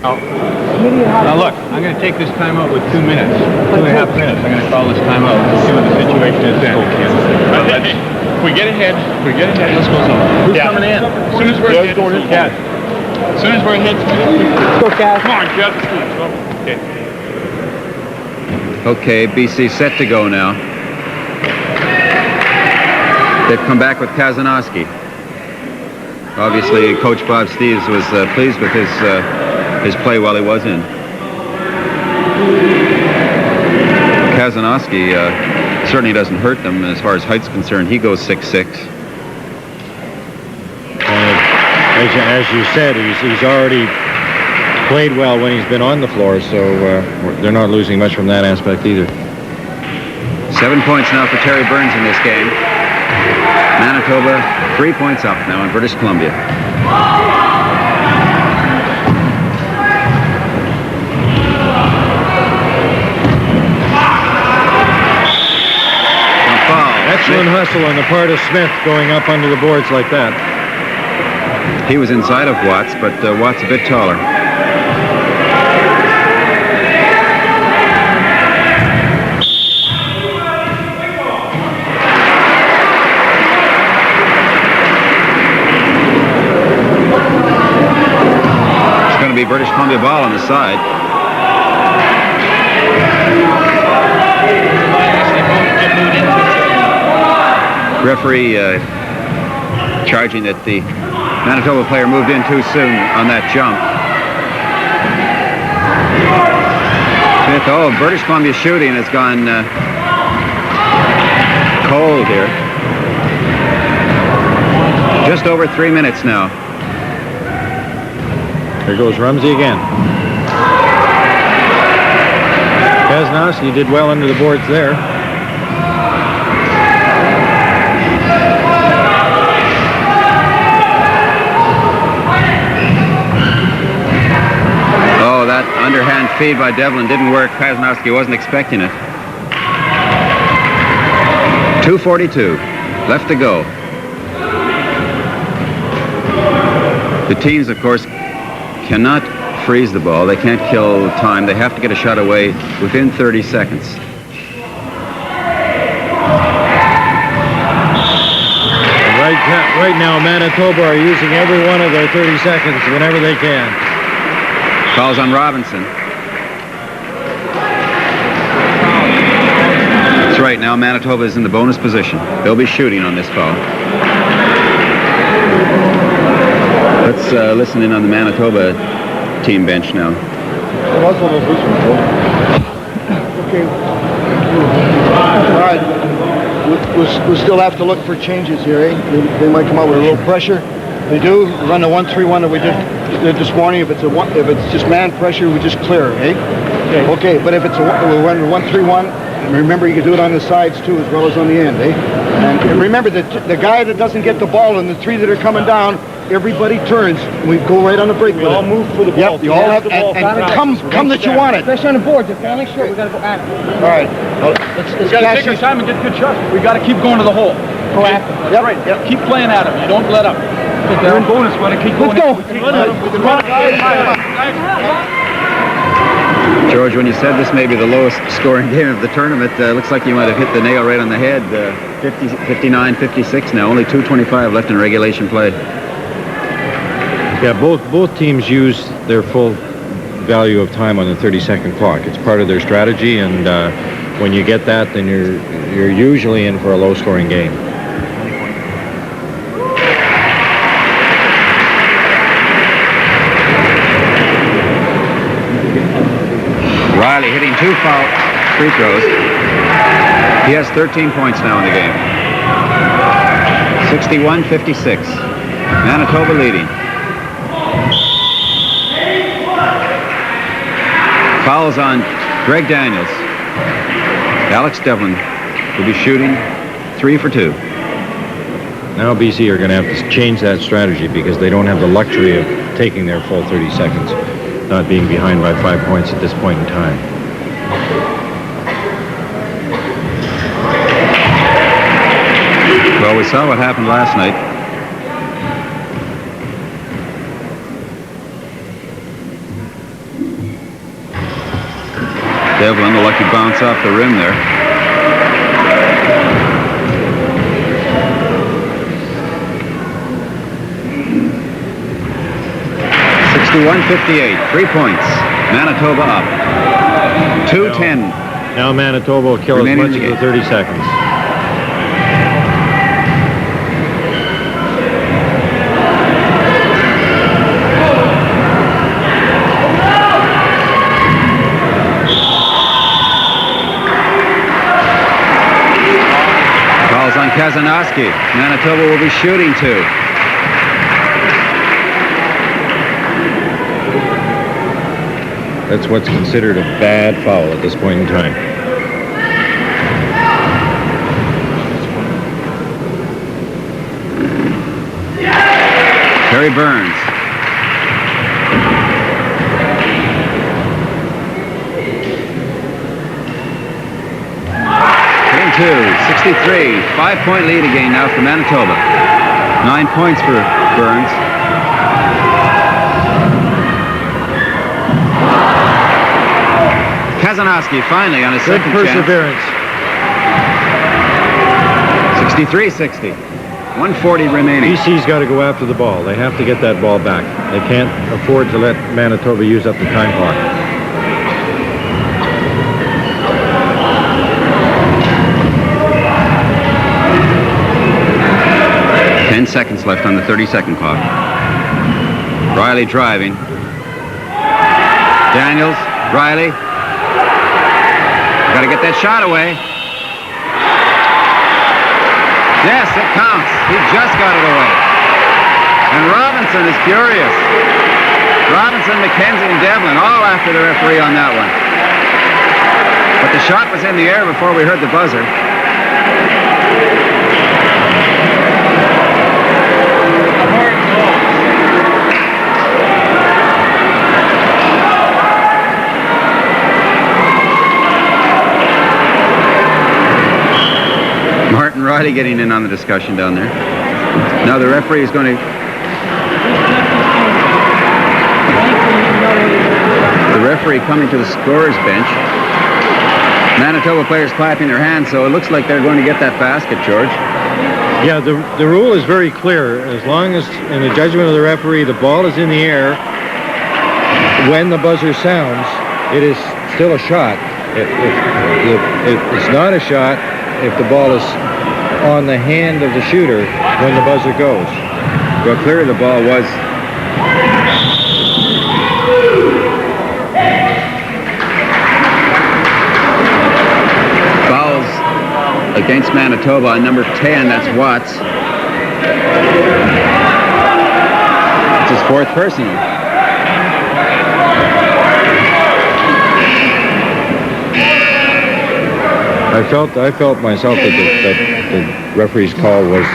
Now look, I'm going to take this timeout with 2 minutes. 2.5 minutes. I'm going to call this timeout and see what the situation is then. If we get ahead, let's go zone. Who's coming in? As soon as we're ahead, Cat. As soon as we're ahead, let's go, Cat. Come on, Cat. Okay. Okay, BC set to go now. They've come back with Kazanowski. Obviously, Coach Bob Steves was pleased with his play while he was in. Kazanowski certainly doesn't hurt them as far as height's concerned. He goes 6'6". As you said, he's already played well when he's been on the floor, so they're not losing much from that aspect either. 7 points now for Terry Burns in this game. Manitoba 3 points up now in British Columbia. Excellent hustle on the part of Smith going up under the boards like that. He was inside of Watts, but Watts a bit taller. It's going to be British Columbia ball on the side. Referee charging that the Manitoba player moved in too soon on that jump. Smith, British Columbia shooting has gone cold here. Just over 3 minutes now. There goes Rumsey again. Kazanowski did well under the boards there. That underhand feed by Devlin didn't work. Kazanowski wasn't expecting it. 2:42 left to go. The teams, of course, cannot freeze the ball. They can't kill time. They have to get a shot away within 30 seconds. Right now, Manitoba are using every one of their 30 seconds whenever they can. Calls on Robinson. That's right. Now Manitoba is in the bonus position. They'll be shooting on this foul. Let's listen in on the Manitoba team bench now. Okay. All right. We'll still have to look for changes here, eh? They might come out with a little pressure. They do run the 1-3-1 that we did this morning. If it's just man pressure, we just clear, eh? Okay. But if we run the 1-3-1, and remember you can do it on the sides too, as well as on the end, eh? And remember that the guy that doesn't get the ball and the three that are coming down, everybody turns. And we go right on the break. We all move for the ball. Yep. You all have and come that you want it. Especially on the boards. If they're only short, we got to go after. All right. We got to take our time and get good shots. We got to keep going to the hole. Go after. That's right. Yep. Keep playing at them. You don't let up. They're in bonus. We got to keep going. Let's go. George, when you said this may be the lowest scoring game of the tournament, looks like you might have hit the nail right on the head. 59-56 now. Only 2:25 left in regulation play. Yeah, both teams use their full value of time on the 30-second clock. It's part of their strategy, and when you get that, then you're usually in for a low-scoring game. Riley hitting 2 foul free throws. He has 13 points now in the game. 61-56. Manitoba leading. Fouls on Greg Daniels. Alex Devlin will be shooting 3 for 2. Now BC are going to have to change that strategy because they don't have the luxury of taking their full 30 seconds, not being behind by 5 points at this point in time. Well, we saw what happened last night. Devlin, a lucky bounce off the rim there. .58, 3 points. Manitoba up. 2:10. Now Manitoba will kill as much as the 30 seconds. Calls on Kazanowski. Manitoba will be shooting 2. That's what's considered a bad foul at this point in time. Terry Burns. Hitting 2, 63. 5-point lead again now for Manitoba. 9 points for Burns. Kazanowski finally on his second perseverance. Chance. 63-60. 140 remaining. BC's got to go after the ball. They have to get that ball back. They can't afford to let Manitoba use up the time clock. Ten seconds left on the 30-second clock. Riley driving. Daniels, Riley. Got to get that shot away. Yes, it counts. He just got it away. And Robinson is furious. Robinson, McKenzie, and Devlin all after the referee on that one. But the shot was in the air before we heard the buzzer. Riley getting in on the discussion down there. Now the referee is going to referee coming to the scorer's bench. Manitoba players clapping their hands, so it looks like they're going to get that basket, George. Yeah, the rule is very clear. As long as, in the judgment of the referee, the ball is in the air when the buzzer sounds, it is still a shot. It's not a shot if the ball is on the hand of the shooter when the buzzer goes. Well, clearly the ball was. Fouls against Manitoba on number 10, that's Watts. It's his fourth personal. I felt myself that the referee's call was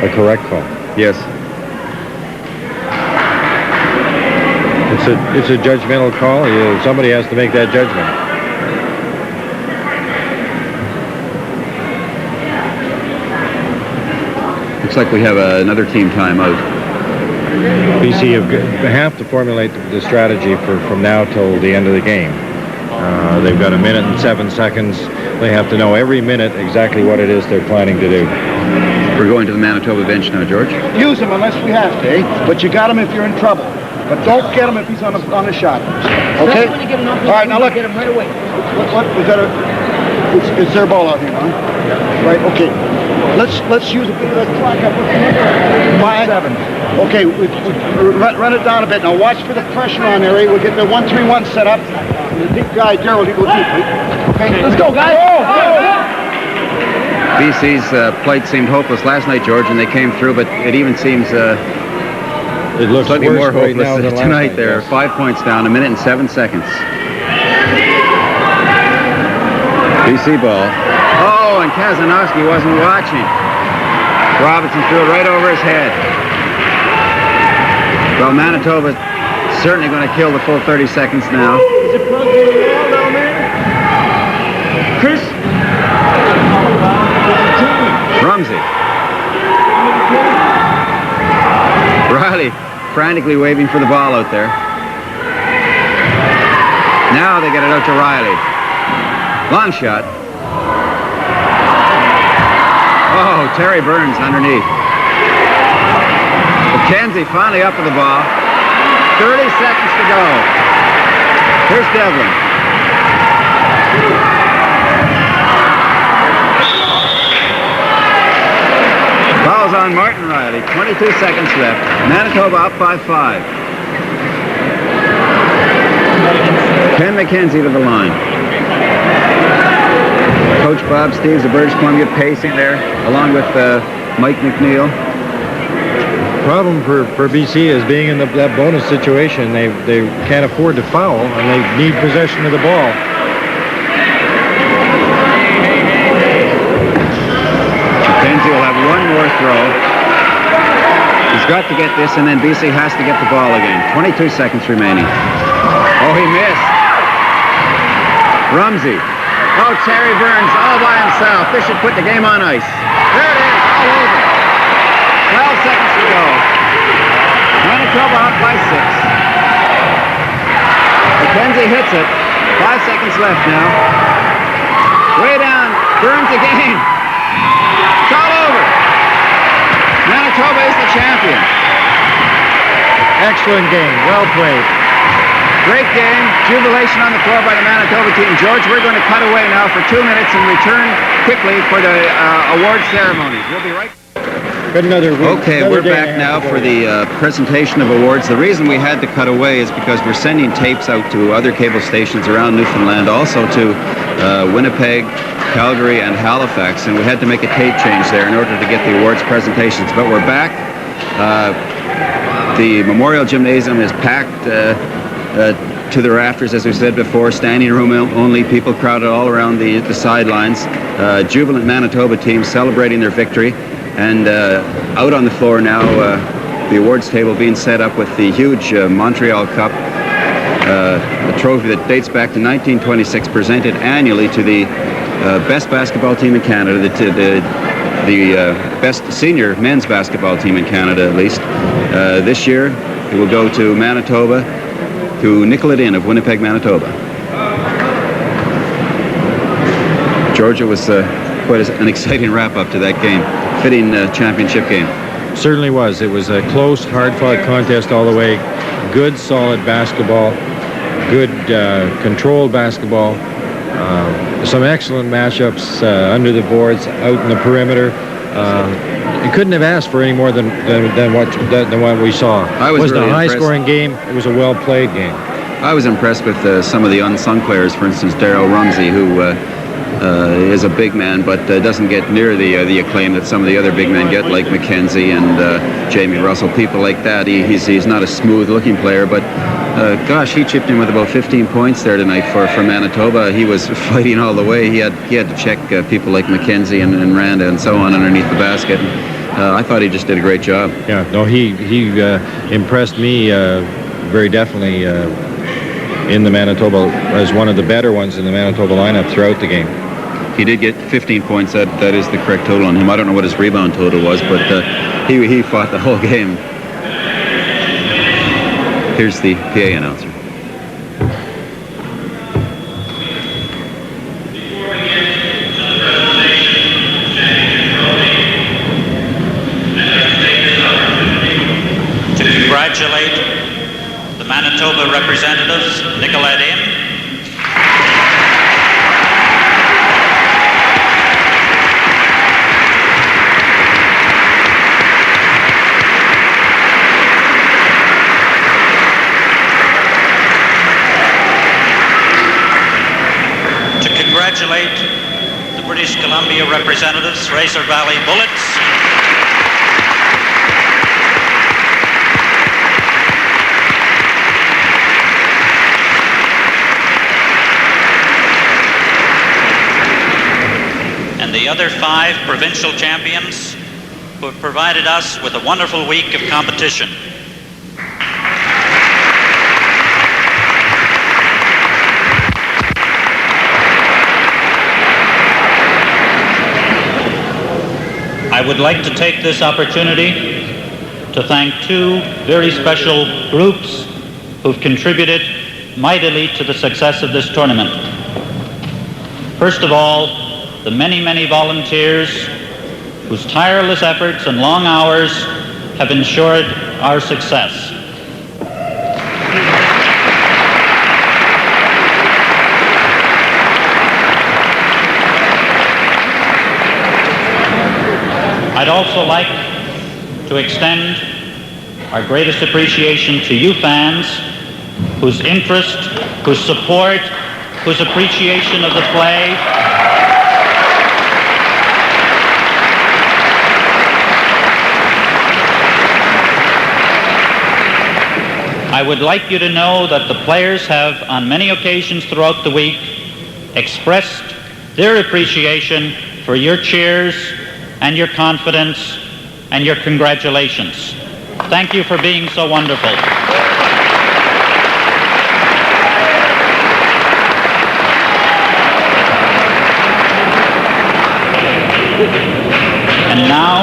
a correct call. Yes. It's a judgmental call. Somebody has to make that judgment. Looks like we have another team timeout. BC have to formulate the strategy from now till the end of the game. They've got 1 minute and 7 seconds. They have to know every minute exactly what it is they're planning to do. We're going to the Manitoba bench now, George. Use him unless we have to, eh? But you got him if you're in trouble. But don't get him if he's on a shot. Okay? All right, now look. Get him right away. What is that? It's their ball out here, huh? Right. Okay. Let's use a bit of that clock up. 5-7. Okay. Run it down a bit. Now watch for the pressure on there. Eh? We'll get the 1-3-1 set up. The deep guy, Daryl, he go deep. Right? Okay. Let's go, guys. BC's plight seemed hopeless last night, George, and they came through, but it even seems it looks slightly worse more right hopeless now than tonight. last night, They're yes. 5 points down, 1 minute and 7 seconds. BC ball. Oh, and Kazanowski wasn't watching. Robinson threw it right over his head. Well, Manitoba certainly going to kill the full 30 seconds now. Is it plugged in the wall down there? Chris? Rumsey. Riley frantically waving for the ball out there. Now they get it out to Riley. Long shot. Oh, Terry Burns underneath. McKenzie finally up with the ball. 30 seconds to go. Here's Devlin. Fouls on Martin Riley. 22 seconds left. Manitoba up by 5. Ken McKenzie to the line. Coach Bob Steves of British Columbia pacing there, along with Mike McNeil. Problem for BC is being in that bonus situation. They can't afford to foul, and they need possession of the ball. McKenzie will have one more throw. He's got to get this, and then BC has to get the ball again. 22 seconds remaining. Oh, he missed. Rumsey. Oh, Terry Burns all by himself. This should put the game on ice. There it is, all over. 12 seconds to go. Manitoba up by 6. McKenzie hits it. 5 seconds left now. Way down. Burns again. It's all over. Manitoba is the champion. Excellent game. Well played. Great game. Jubilation on the floor by the Manitoba team. George, we're going to cut away now for 2 minutes and return quickly for the award ceremonies. We'll be right back. Okay, we're back now for the presentation of awards. The reason we had to cut away is because we're sending tapes out to other cable stations around Newfoundland, also to Winnipeg, Calgary, and Halifax, and we had to make a tape change there in order to get the awards presentations. But we're back. The Memorial Gymnasium is packed to the rafters, as we said before. Standing room only, people crowded all around the sidelines. Jubilant Manitoba team celebrating their victory. And out on the floor now, the awards table being set up with the huge Montreal Cup, a trophy that dates back to 1926, presented annually to the best basketball team in Canada, the best senior men's basketball team in Canada, at least. This year, it will go to Manitoba to Nicolet Inn of Winnipeg, Manitoba. Georgia was quite an exciting wrap-up to that game. Fitting championship game. Certainly was. It was a close, hard-fought contest all the way. Good, solid basketball. Good, controlled basketball. Some excellent matchups under the boards, out in the perimeter. You couldn't have asked for any more than what we saw. It wasn't really a high-scoring game. It was a well-played game. I was impressed with some of the unsung players. For instance, Darryl Rumsey, who is a big man, but doesn't get near the acclaim that some of the other big men get, like McKenzie and Jamie Russell, people like that. He's not a smooth-looking player, but gosh, he chipped in with about 15 points there tonight for Manitoba. He was fighting all the way. He had to check people like McKenzie and Randa and so on underneath the basket. I thought he just did a great job. Yeah, no, he impressed me very definitely in the Manitoba, as one of the better ones in the Manitoba lineup throughout the game. He did get 15 points. That is the correct total on him. I don't know what his rebound total was, but he fought the whole game. Here's the PA announcer. To congratulate the Manitoba representatives, Nicolet Inn, congratulate the British Columbia representatives, Fraser Valley Bullets, and the other 5 provincial champions who have provided us with a wonderful week of competition. I would like to take this opportunity to thank 2 very special groups who've contributed mightily to the success of this tournament. First of all, the many, many volunteers whose tireless efforts and long hours have ensured our success. I'd also like to extend our greatest appreciation to you fans, whose interest, whose support, whose appreciation of the play I would like you to know that the players have, on many occasions throughout the week, expressed their appreciation for your cheers and your confidence and your congratulations. Thank you for being so wonderful. And now,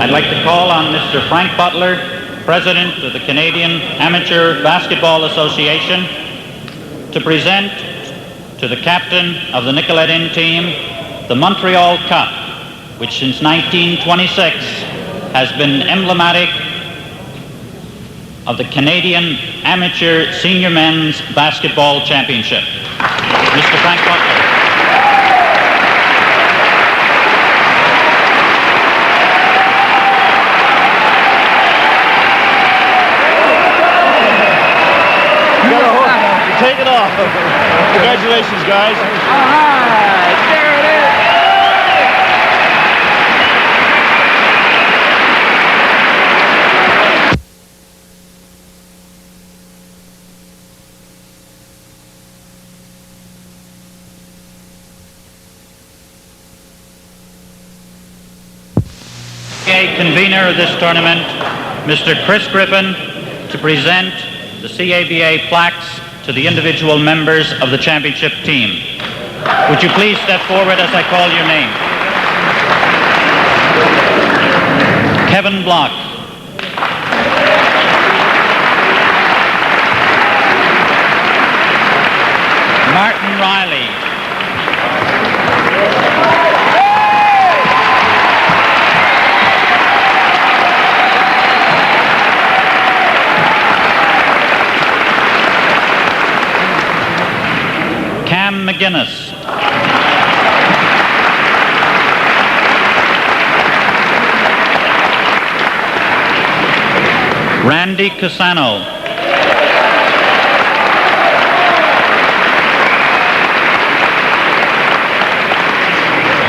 I'd like to call on Mr. Frank Butler, President of the Canadian Amateur Basketball Association, to present to the captain of the Nicolet Inn team the Montreal Cup, which since 1926 has been emblematic of the Canadian Amateur Senior Men's Basketball Championship. Mr. Frank Butler. Take it off. Congratulations, guys. All right, there it is. Convener of this tournament, Mr. Chris Griffin, to present the CABA plaques to the individual members of the championship team. Would you please step forward as I call your name? Kevin Block. McGuinness. Randy Cassano.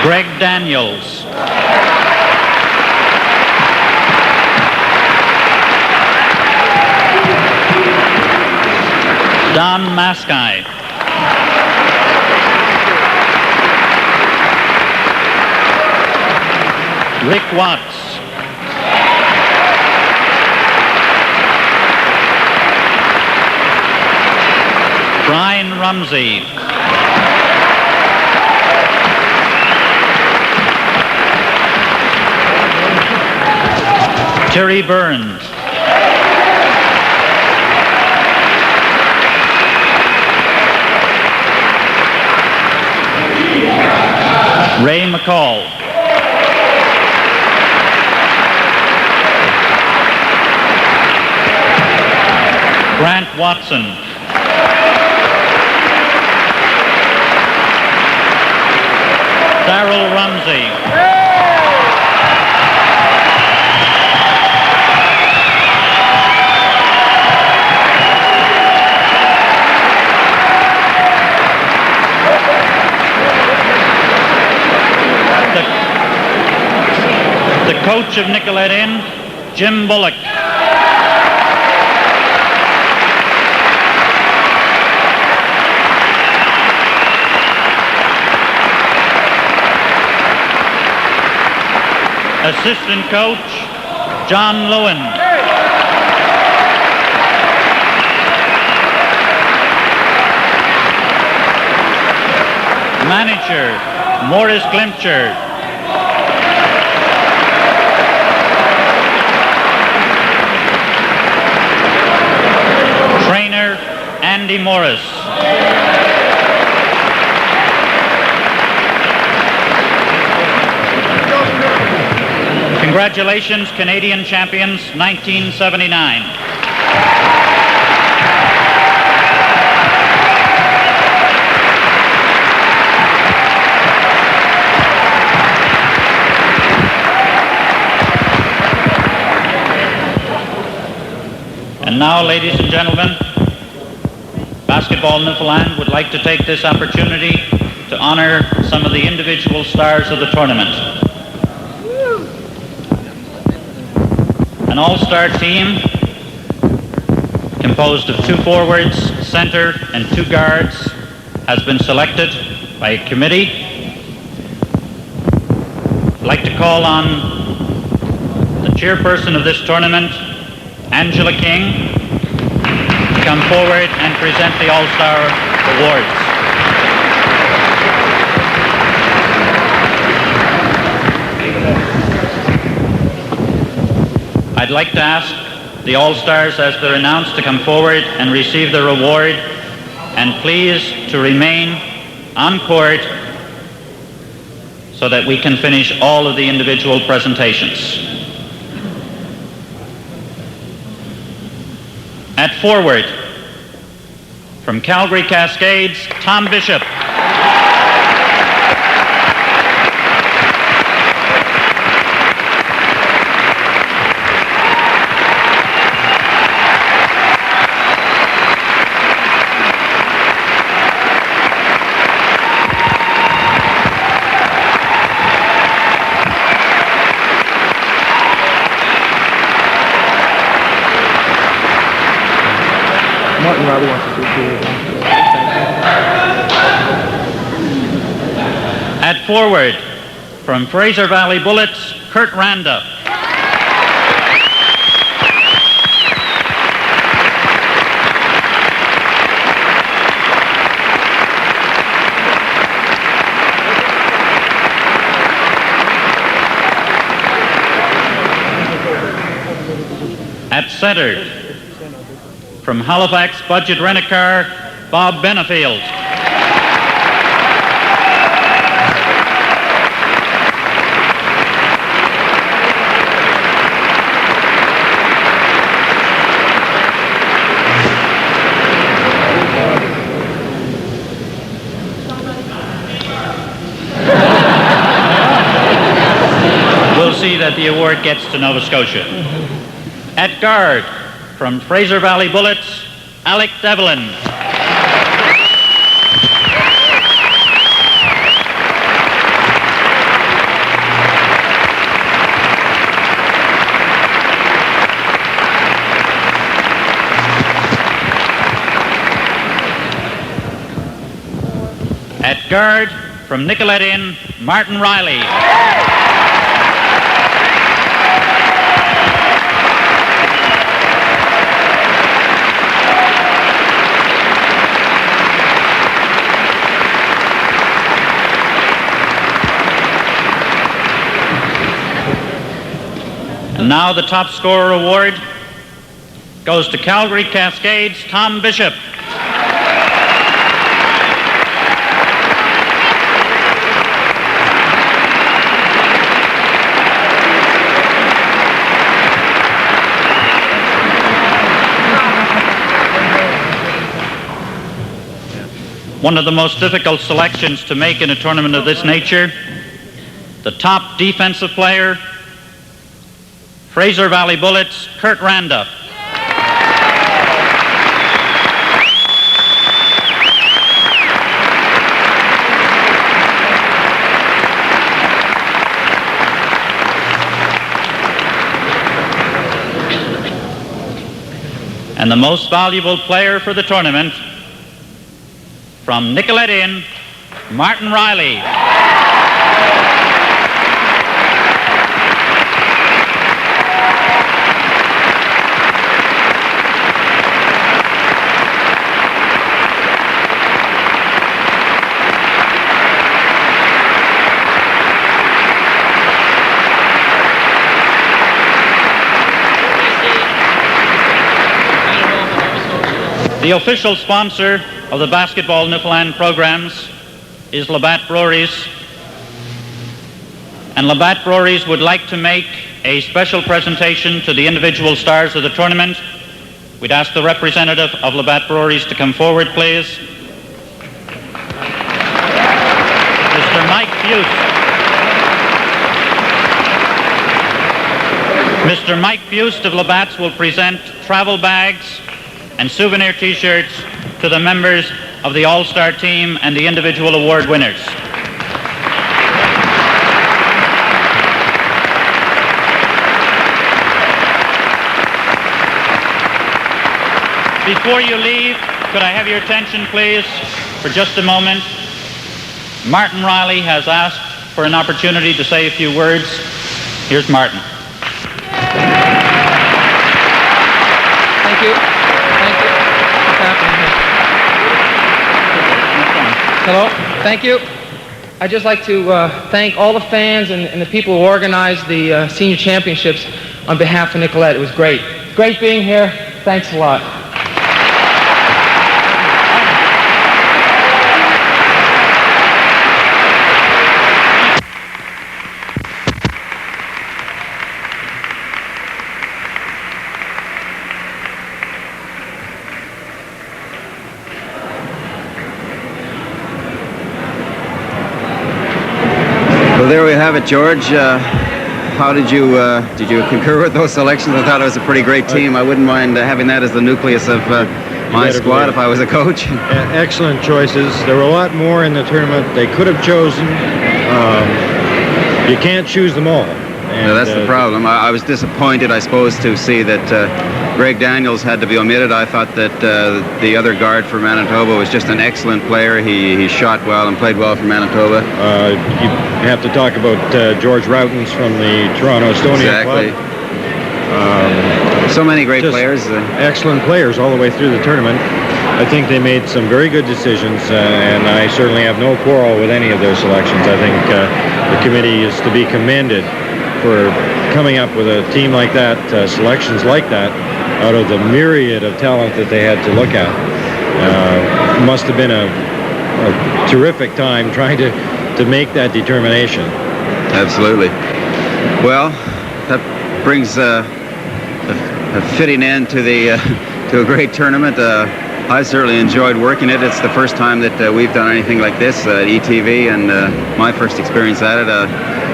Greg Daniels. Don Maskey. Rick Watts. Brian Rumsey. Terry Burns. Ray McCall. Grant Watson. Darrell Rumsey. The coach of Nicolet Inn, Jim Bullock. Assistant coach, John Lewin. Manager, Morris Glimcher. Trainer, Andy Morris. Congratulations, Canadian champions, 1979. And now, ladies and gentlemen, Basketball Newfoundland would like to take this opportunity to honor some of the individual stars of the tournament. An all-star team composed of 2 forwards, center, and 2 guards has been selected by a committee. I'd like to call on the chairperson of this tournament, Angela King, to come forward and present the All-Star Awards. I'd like to ask the All-Stars as they're announced to come forward and receive their award, and please to remain on court so that we can finish all of the individual presentations. At forward, from Calgary Cascades, Tom Bishop. At forward, from Fraser Valley Bullets, Kurt Randa. At center, from Halifax Budget Rent-A-Car, Bob Benefield. that the award gets to Nova Scotia. At guard, from Fraser Valley Bullets, Alec Devlin. At guard, from Nicolet Inn, Martin Riley. And now the top scorer award goes to Calgary Cascades, Tom Bishop. One of the most difficult selections to make in a tournament of this nature. The top defensive player, Fraser Valley Bullets, Kurt Randa. And the most valuable player for the tournament, from Nicolet Inn, Martin Riley. The official sponsor of the Basketball Newfoundland programs is Labatt Breweries. And Labatt Breweries would like to make a special presentation to the individual stars of the tournament. We'd ask the representative of Labatt Breweries to come forward, please. Mr. Mike Buse. Mr. Mike Buse of Labatt's will present travel bags and souvenir T-shirts to the members of the All-Star team and the individual award winners. Before you leave, could I have your attention, please, for just a moment? Martin Riley has asked for an opportunity to say a few words. Here's Martin. Thank you. Thank you. What's happening here? Hello. Thank you. I'd just like to thank all the fans and the people who organized the senior championships on behalf of Nicolet. It was great. Great being here. Thanks a lot. Well, there we have it, George. How did you concur with those selections? I thought it was a pretty great team. I wouldn't mind having that as the nucleus of my squad if I was a coach. Excellent choices. There were a lot more in the tournament they could have chosen. You can't choose them all. And, no, that's the problem. I was disappointed, I suppose, to see that Greg Daniels had to be omitted. I thought that the other guard for Manitoba was just an excellent player. He shot well and played well for Manitoba. You have to talk about George Routens from the Toronto Estonia Club. So many great players. Excellent players all the way through the tournament. I think they made some very good decisions, and I certainly have no quarrel with any of their selections. I think the committee is to be commended for coming up with a team like that, selections like that, out of the myriad of talent that they had to look at. Must have been a terrific time trying to make that determination. Absolutely. Well, that brings a fitting end to to a great tournament. I certainly enjoyed working it. It's the first time that we've done anything like this at ETV, and my first experience at it.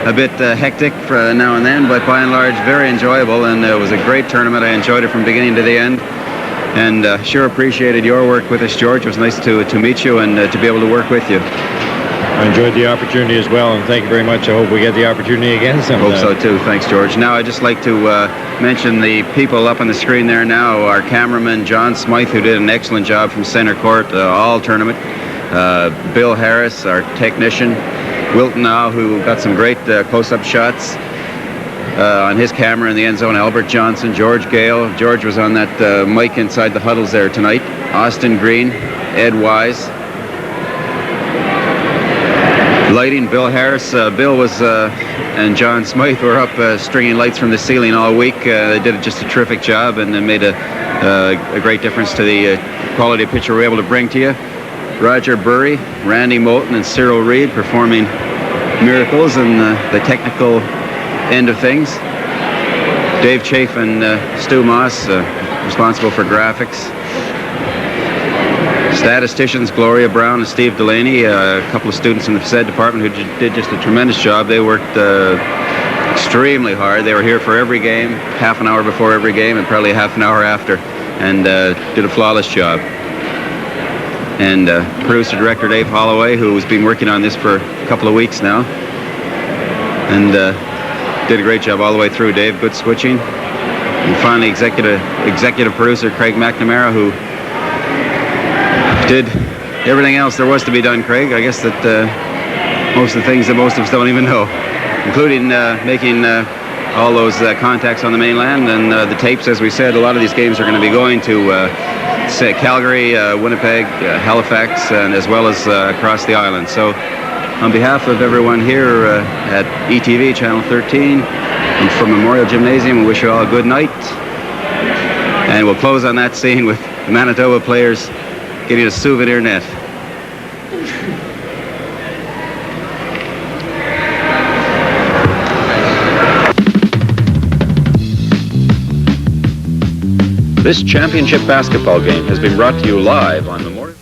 a bit hectic for now and then, but by and large, very enjoyable, and it was a great tournament. I enjoyed it from beginning to the end, and sure appreciated your work with us, George. It was nice to meet you and to be able to work with you. I enjoyed the opportunity as well, and thank you very much. I hope we get the opportunity again sometime. Hope so too. Thanks, George. Now I'd just like to mention the people up on the screen there now. Our cameraman, John Smythe, who did an excellent job from center court all tournament. Bill Harris, our technician. Wilton Now, who got some great close-up shots on his camera in the end zone. Albert Johnson, George Gale. George was on that mic inside the huddles there tonight. Austin Green, Ed Wise. Lighting, Bill Harris. Bill was and John Smythe were up stringing lights from the ceiling all week. They did just a terrific job, and they made a great difference to the quality of picture we were able to bring to you. Roger Burry, Randy Moulton, and Cyril Reed performing miracles in the technical end of things. Dave Chafe and Stu Moss responsible for graphics. Statisticians Gloria Brown and Steve Delaney, a couple of students in the SED department who did just a tremendous job. They worked extremely hard. They were here for every game, half an hour before every game and probably half an hour after, and did a flawless job. And producer-director Dave Holloway, who has been working on this for a couple of weeks now, and did a great job all the way through. Dave, good switching. And finally, executive producer Craig McNamara, who did everything else there was to be done, Craig. I guess that most of the things that most of us don't even know, including making all those contacts on the mainland and the tapes. As we said, a lot of these games are going to be going to say Calgary, Winnipeg, Halifax, and as well as across the island. So on behalf of everyone here at ETV Channel 13 and from Memorial Gymnasium, we wish you all a good night. And we'll close on that scene with the Manitoba players getting a souvenir net. This championship basketball game has been brought to you live on Memorial.